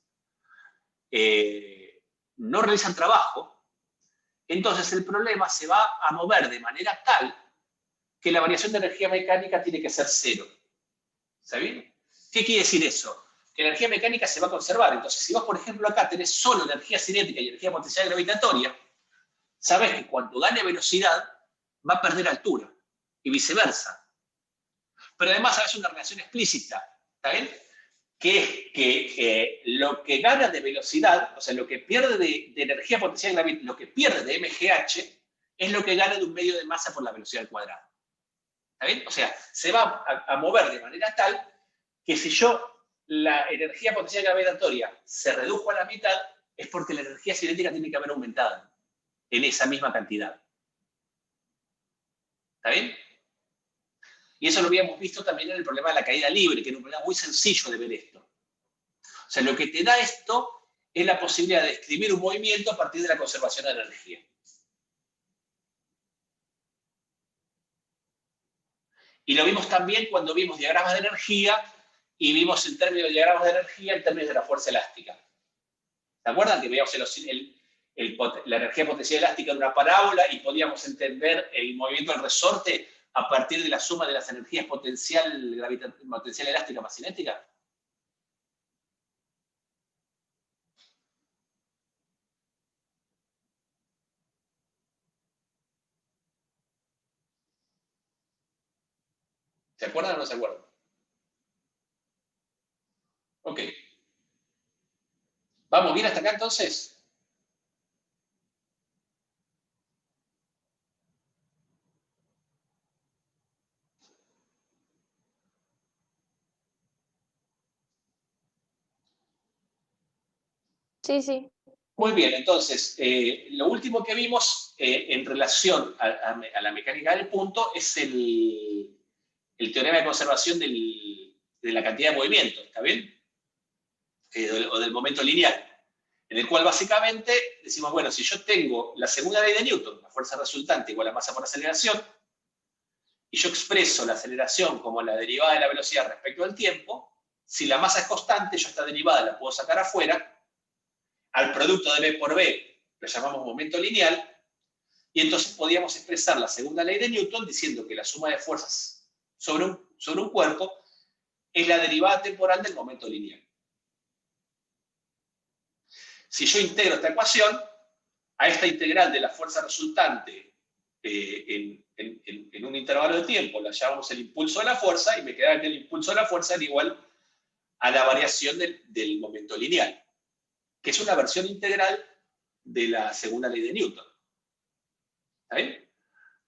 no realizan trabajo, entonces el problema se va a mover de manera tal que la variación de energía mecánica tiene que ser 0. ¿Está bien? ¿Qué quiere decir eso? Que la energía mecánica se va a conservar. Entonces, si vos, por ejemplo, acá tenés solo energía cinética y energía potencial gravitatoria, sabés que cuando gane velocidad va a perder altura y viceversa. Pero además sabés una relación explícita, ¿está bien? que es que lo que gana de velocidad, o sea, lo que pierde de energía potencial gravitatoria, lo que pierde de MGH, es lo que gana de un medio de masa por la velocidad al cuadrado. ¿Está bien? O sea, se va a mover de manera tal que si la energía potencial gravitatoria se redujo a la mitad, es porque la energía cinética tiene que haber aumentado en esa misma cantidad. ¿Está bien? Y eso lo habíamos visto también en el problema de la caída libre, que era un problema muy sencillo de ver esto. O sea, lo que te da esto es la posibilidad de escribir un movimiento a partir de la conservación de energía. Y lo vimos también cuando vimos diagramas de energía y vimos en términos de diagramas de energía en términos de la fuerza elástica. ¿Se acuerdan que veíamos la energía potencial elástica en una parábola y podíamos entender el movimiento del resorte a partir de la suma de las energías potencial elástica más cinética? ¿Se acuerdan o no se acuerdan? Ok. ¿Vamos bien hasta acá entonces? Sí, sí. Muy bien, entonces, lo último que vimos en relación a la mecánica del punto es el teorema de conservación de la cantidad de movimiento, ¿está bien? O del momento lineal, en el cual básicamente decimos, bueno, si yo tengo la segunda ley de Newton, la fuerza resultante igual a masa por aceleración, y yo expreso la aceleración como la derivada de la velocidad respecto al tiempo, si la masa es constante, yo esta derivada la puedo sacar afuera, al producto de B por B lo llamamos momento lineal, y entonces podíamos expresar la segunda ley de Newton diciendo que la suma de fuerzas sobre un cuerpo es la derivada temporal del momento lineal. Si yo integro esta ecuación, a esta integral de la fuerza resultante en un intervalo de tiempo la llamamos el impulso de la fuerza, y me queda que el impulso de la fuerza era igual a la variación del momento lineal, que es una versión integral de la segunda ley de Newton. ¿Está bien?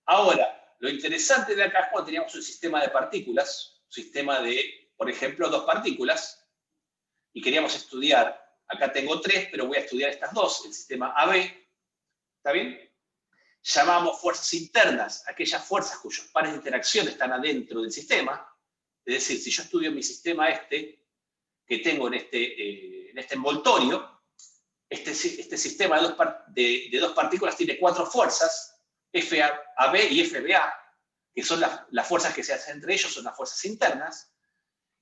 Ahora, lo interesante de acá es cuando teníamos un sistema de partículas, un sistema de, por ejemplo, 2 partículas, y queríamos estudiar, acá tengo 3, pero voy a estudiar estas 2, el sistema AB, ¿está bien? Llamamos fuerzas internas aquellas fuerzas cuyos pares de interacción están adentro del sistema, es decir, si yo estudio mi sistema que tengo en este envoltorio, este sistema de dos partículas tiene 4 fuerzas, FAB y FBA, que son las fuerzas que se hacen entre ellos, son las fuerzas internas,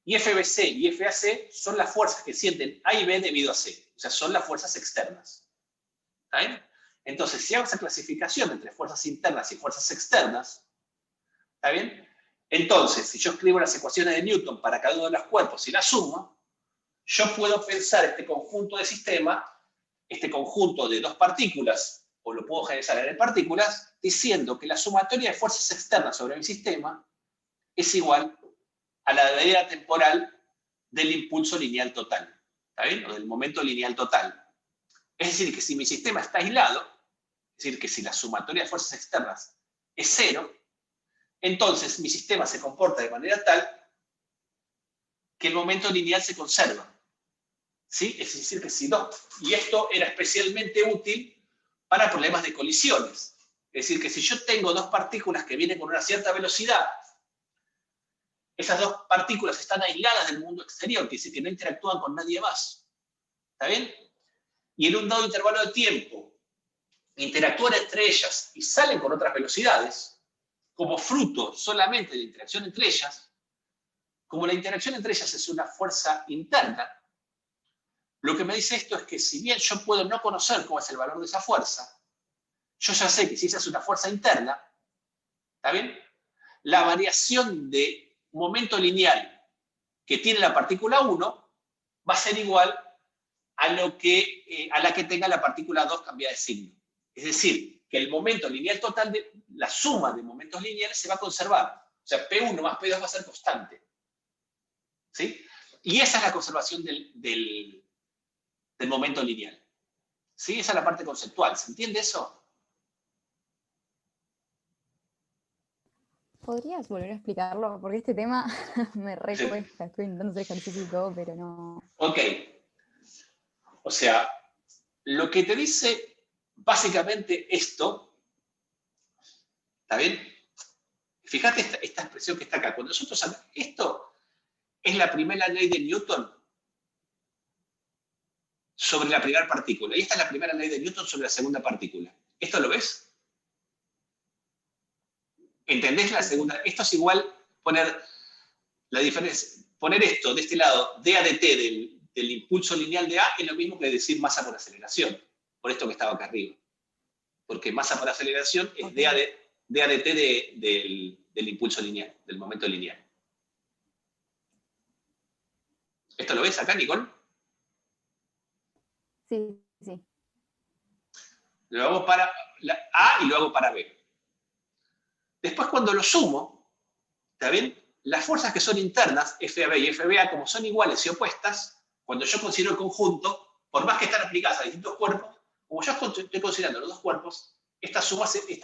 y FBC y FAC son las fuerzas que sienten A y B debido a C, o sea, son las fuerzas externas. ¿Está bien? Entonces, si hago esa clasificación entre fuerzas internas y fuerzas externas, ¿está bien? Entonces, si yo escribo las ecuaciones de Newton para cada uno de los cuerpos y las sumo, yo puedo pensar este conjunto de sistema, este conjunto de 2 partículas, o lo puedo generalizar en partículas, diciendo que la sumatoria de fuerzas externas sobre mi sistema es igual a la medida temporal del impulso lineal total, ¿está bien? O del momento lineal total. Es decir, que si mi sistema está aislado, es decir, que si la sumatoria de fuerzas externas es 0, entonces mi sistema se comporta de manera tal que el momento lineal se conserva. ¿Sí? Es decir, que si no, y esto era especialmente útil para problemas de colisiones. Es decir, que si yo tengo 2 partículas que vienen con una cierta velocidad, esas 2 partículas están aisladas del mundo exterior, que dice que no interactúan con nadie más. ¿Está bien? Y en un dado intervalo de tiempo interactúan entre ellas y salen con otras velocidades, como fruto solamente de la interacción entre ellas, como la interacción entre ellas es una fuerza interna, lo que me dice esto es que si bien yo puedo no conocer cómo es el valor de esa fuerza, yo ya sé que si esa es una fuerza interna, ¿está bien? La variación de momento lineal que tiene la partícula 1 va a ser igual a la que tenga la partícula 2 cambiada de signo. Es decir, que el momento lineal total, la suma de momentos lineales se va a conservar. O sea, P1 más P2 va a ser constante. ¿Sí? Y esa es la conservación del momento lineal. ¿Sí? Esa es la parte conceptual. ¿Se entiende eso? ¿Podrías volver a explicarlo? Porque este tema me recuesta. Estoy intentando hacer ejercicio y todo, pero no... Ok. O sea, lo que te dice básicamente esto, ¿está bien? Fíjate esta expresión que está acá. Cuando nosotros hablamos, esto es la primera ley de Newton sobre la primera partícula. Y esta es la primera ley de Newton sobre la segunda partícula. ¿Esto lo ves? ¿Entendés la segunda? Esto es igual poner la diferencia, poner esto de este lado, dA de t del impulso lineal de A, es lo mismo que decir masa por aceleración, por esto que estaba acá arriba. Porque masa por aceleración es dA de t del impulso lineal, del momento lineal. ¿Esto lo ves acá, Nicole? Sí, sí. Lo hago para A y lo hago para B. Después, cuando lo sumo, ¿está bien? Las fuerzas que son internas, FAB y FBA, como son iguales y opuestas, cuando yo considero el conjunto, por más que están aplicadas a distintos cuerpos, como yo estoy considerando los dos cuerpos, estas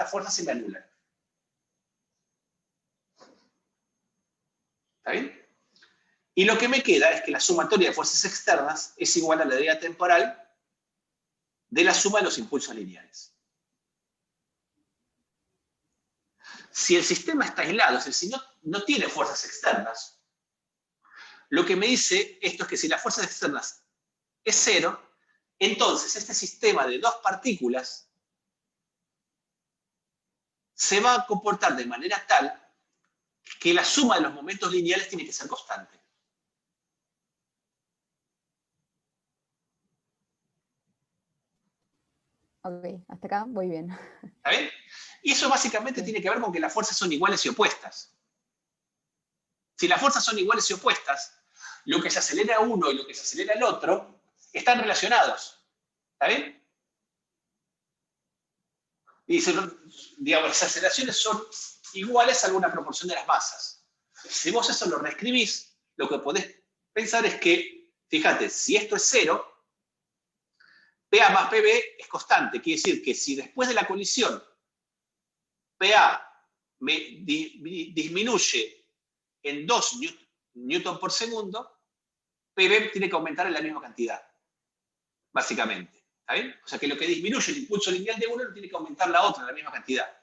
fuerzas se me anulan. ¿Está bien? Y lo que me queda es que la sumatoria de fuerzas externas es igual a la deriva temporal de la suma de los impulsos lineales. Si el sistema está aislado, es decir, no tiene fuerzas externas, lo que me dice esto es que si las fuerzas externas es cero, entonces este sistema de dos partículas se va a comportar de manera tal que la suma de los momentos lineales tiene que ser constante. Ok, hasta acá voy bien. ¿Está bien? Y eso básicamente tiene que ver con que las fuerzas son iguales y opuestas. Si las fuerzas son iguales y opuestas, lo que se acelera uno y lo que se acelera el otro están relacionados. ¿Está bien? Y dice, digamos, las aceleraciones son iguales a alguna proporción de las masas. Si vos eso lo reescribís, lo que podés pensar es que, fíjate, si esto es cero, PA más PB es constante. Quiere decir que si después de la colisión PA me disminuye en 2 newton por segundo, PB tiene que aumentar en la misma cantidad, básicamente. ¿Está bien? O sea que lo que disminuye el impulso lineal de uno lo tiene que aumentar la otra en la misma cantidad.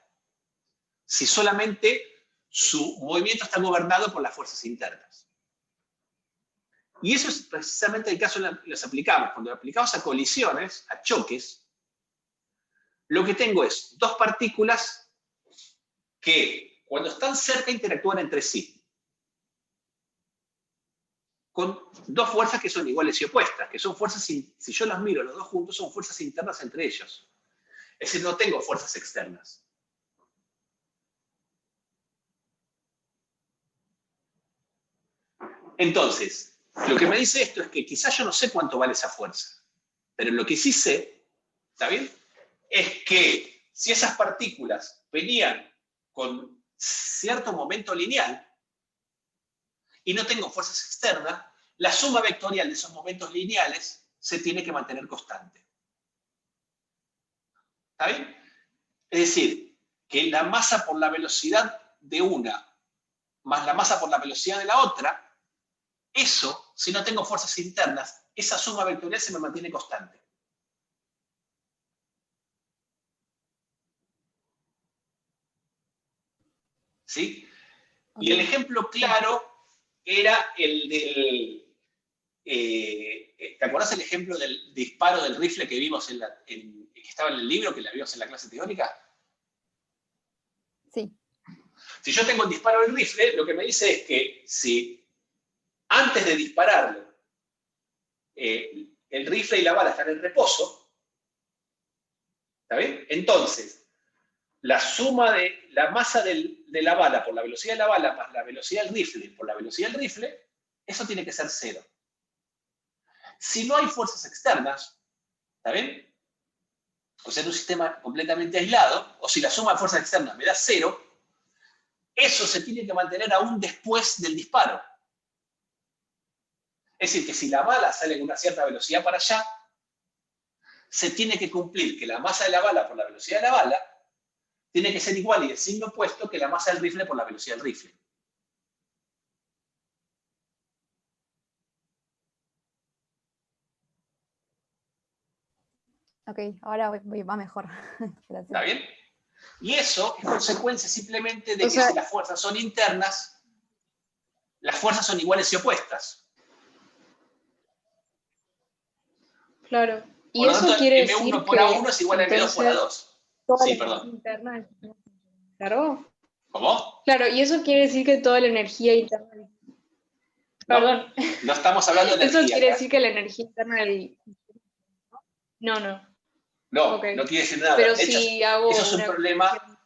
Si solamente su movimiento está gobernado por las fuerzas internas. Y eso es precisamente el caso en los aplicamos. Cuando lo aplicamos a colisiones, a choques, lo que tengo es dos partículas que cuando están cerca interactúan entre sí. Con dos fuerzas que son iguales y opuestas, que son fuerzas, si yo las miro los dos juntos, son fuerzas internas entre ellos. Es decir, no tengo fuerzas externas. Entonces, lo que me dice esto es que quizás yo no sé cuánto vale esa fuerza, pero lo que sí sé, ¿está bien?, es que si esas partículas venían con cierto momento lineal y no tengo fuerzas externas, la suma vectorial de esos momentos lineales se tiene que mantener constante. ¿Está bien? Es decir, que la masa por la velocidad de una más la masa por la velocidad de la otra, eso, si no tengo fuerzas internas, esa suma vectorial se me mantiene constante. ¿Sí? Y el ejemplo claro era el del... ¿te acordás el ejemplo del disparo del rifle que vimos que estaba en el libro, que la vimos en la clase teórica? Sí. Si yo tengo el disparo del rifle, lo que me dice es que si antes de dispararlo el rifle y la bala están en reposo, ¿está bien? Entonces, la suma de la masa de la bala por la velocidad de la bala más la velocidad del rifle por la velocidad del rifle, eso tiene que ser cero. Si no hay fuerzas externas, ¿está bien?, o sea, en un sistema completamente aislado, o si la suma de fuerzas externas me da cero, eso se tiene que mantener aún después del disparo. Es decir, que si la bala sale en una cierta velocidad para allá, se tiene que cumplir que la masa de la bala por la velocidad de la bala tiene que ser igual y el signo opuesto que la masa del rifle por la velocidad del rifle. Ok, ahora va mejor. Gracias. ¿Está bien? Y eso es consecuencia simplemente de que si las fuerzas son internas, las fuerzas son iguales y opuestas. Claro. Y Por lo eso tanto, quiere M1 decir por que A1 es igual a M2 por entonces A2. toda Sí, la perdón. energía interna es- Claro. ¿Cómo? Claro, y eso quiere decir que toda la energía interna. Perdón. No estamos hablando de Eso energía. quiere ¿eh? decir que la energía interna del. No. No, Ok. no quiere decir nada. Pero De hecho, si hago eso es un una problema.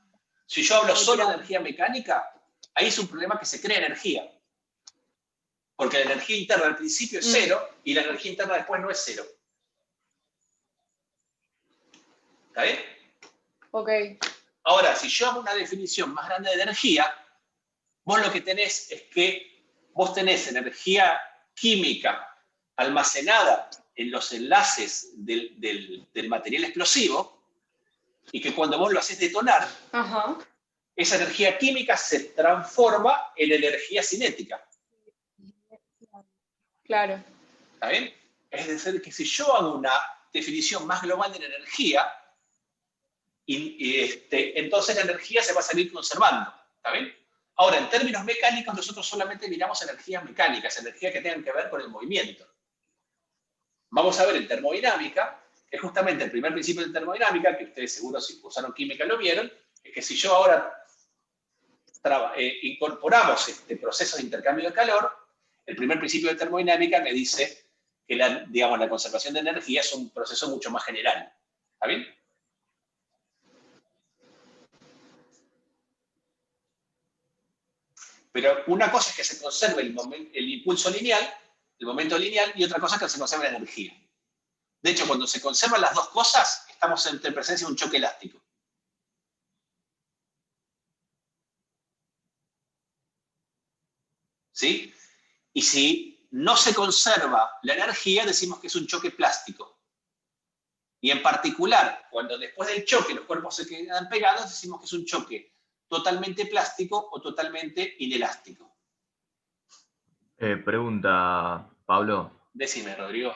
Si yo hablo solo de neutra- energía mecánica, ahí es un problema que se crea energía. Porque la energía interna al principio es cero y la energía interna después no es cero. ¿Está bien? Ok. Ahora, si yo hago una definición más grande de energía, vos lo que tenés es que vos tenés energía química almacenada en los enlaces del material explosivo y que cuando vos lo haces detonar, Ajá. esa energía química se transforma en energía cinética. Claro. ¿Está bien? Es decir, que si yo hago una definición más global de la energía, entonces la energía se va a seguir conservando. ¿Está bien? Ahora, en términos mecánicos, nosotros solamente miramos energías mecánicas, energías que tengan que ver con el movimiento. Vamos a ver en termodinámica, que es justamente el primer principio de termodinámica, que ustedes seguro si usaron química lo vieron, es que si yo ahora incorporamos procesos de intercambio de calor, el primer principio de termodinámica me dice que la conservación de energía es un proceso mucho más general. ¿Está bien? Pero una cosa es que se conserve el impulso lineal, el momento lineal, y otra cosa es que se conserve la energía. De hecho, cuando se conservan las dos cosas, estamos en presencia de un choque elástico. ¿Sí? Y si no se conserva la energía, decimos que es un choque plástico. Y en particular, cuando después del choque los cuerpos se quedan pegados, decimos que es un choque totalmente plástico o totalmente inelástico. Pregunta, Pablo. Decime, Rodrigo.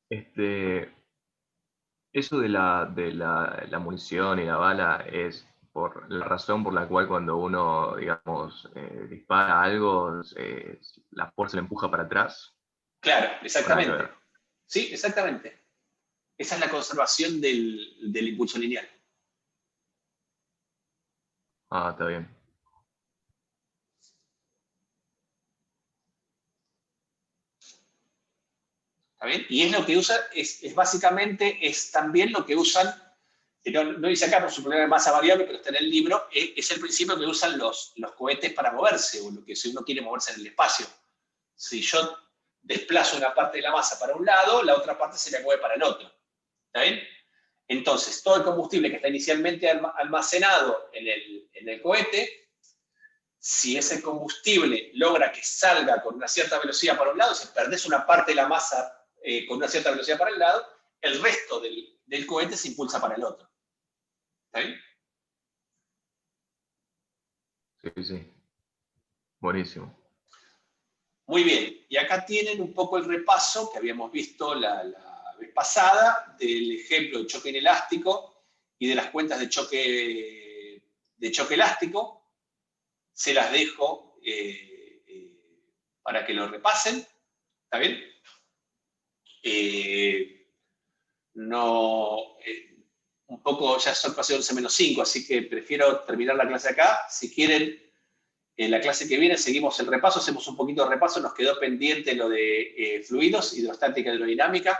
Eso de la munición y la bala es por la razón por la cual cuando uno, digamos, dispara algo, la fuerza le empuja para atrás. Claro, exactamente. Sí, exactamente. Esa es la conservación del impulso lineal. Ah, está bien. ¿Está bien? Y es lo que usan, básicamente es también lo que usan, no dice acá por su problema de masa variable, pero está en el libro, es el principio que usan los cohetes para moverse, o lo que si uno quiere moverse en el espacio. Si yo desplazo una parte de la masa para un lado, la otra parte se le mueve para el otro. ¿Está bien? Entonces, todo el combustible que está inicialmente almacenado en el cohete, si ese combustible logra que salga con una cierta velocidad para un lado, si perdés una parte de la masa con una cierta velocidad para el lado, el resto del cohete se impulsa para el otro. ¿Está bien? Sí, sí. Buenísimo. Muy bien. Y acá tienen un poco el repaso que habíamos visto la vez pasada del ejemplo de choque inelástico y de las cuentas de choque elástico. Se las dejo para que lo repasen. ¿Está bien? Un poco ya son casi 11:05, así que prefiero terminar la clase acá. Si quieren, en la clase que viene seguimos el repaso, hacemos un poquito de repaso, nos quedó pendiente lo de fluidos, hidrostática y hidrodinámica.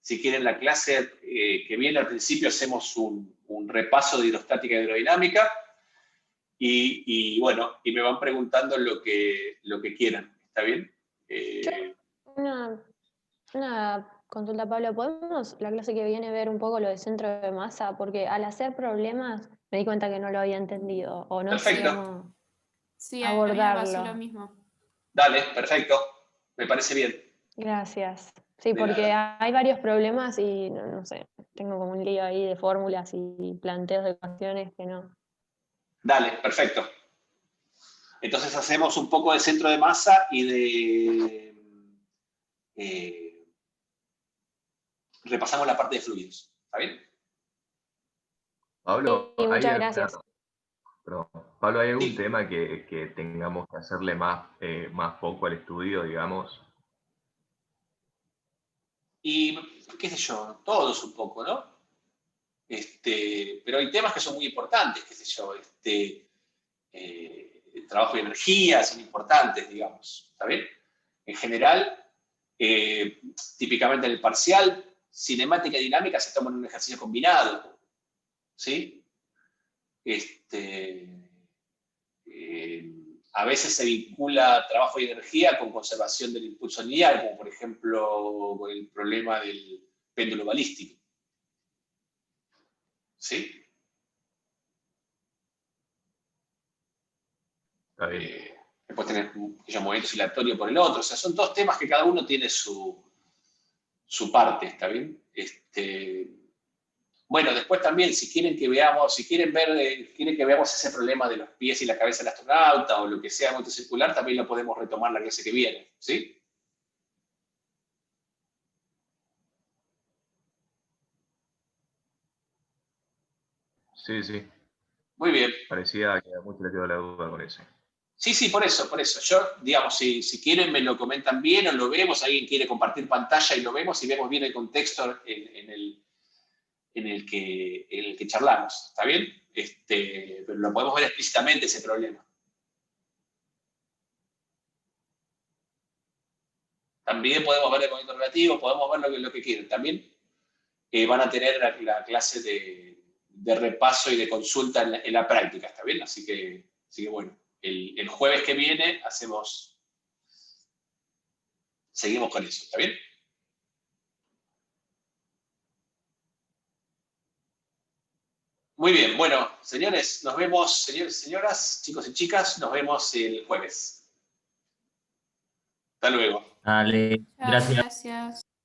Si quieren la clase que viene al principio hacemos un repaso de hidrostática y hidrodinámica y bueno, y me van preguntando lo que quieran, ¿está bien? Una consulta, Pablo. ¿Podemos la clase que viene ver un poco lo de centro de masa? Porque al hacer problemas me di cuenta que no lo había entendido o no sé Perfecto. cómo Sí, a mí me pasó abordarlo. lo mismo. Dale, perfecto. Me parece bien. Gracias. Sí, porque hay varios problemas y no sé, tengo como un lío ahí de fórmulas y planteos de ecuaciones que no. Dale, perfecto. Entonces hacemos un poco de centro de masa y de... repasamos la parte de fluidos. ¿Está bien? Pablo, Sí, muchas ¿hay, gracias. perdón, Pablo, ¿hay algún Sí. tema que tengamos que hacerle más foco al estudio, digamos? Y, qué sé yo, todos un poco, ¿no? Pero hay temas que son muy importantes, qué sé yo, el trabajo de energía son importantes, digamos, ¿está bien? En general, típicamente en el parcial, cinemática y dinámica se toman en un ejercicio combinado, ¿sí? A veces se vincula trabajo y energía con conservación del impulso lineal, como por ejemplo con el problema del péndulo balístico. ¿Sí? Después tenés movimiento oscilatorio por el otro. O sea, son dos temas que cada uno tiene su parte, ¿está bien? Bueno, después también, si quieren que veamos, quieren que veamos ese problema de los pies y la cabeza del astronauta o lo que sea movimiento circular, también lo podemos retomar la clase que viene, ¿sí? Sí, sí. Muy bien. Parecía que a muchos les quedó la duda con eso. Sí, por eso. Yo, digamos, si quieren me lo comentan bien o lo vemos, alguien quiere compartir pantalla y lo vemos y vemos bien el contexto en el que charlamos, ¿está bien? Pero lo podemos ver explícitamente ese problema. También podemos ver el movimiento relativo, podemos ver lo que quieran. También van a tener la clase de repaso y de consulta en la práctica, ¿está bien? Así que bueno, el jueves que viene seguimos con eso, ¿está bien? Muy bien, bueno, señores, nos vemos, señores, señoras, chicos y chicas, nos vemos el jueves. Hasta luego. Dale, gracias. Gracias.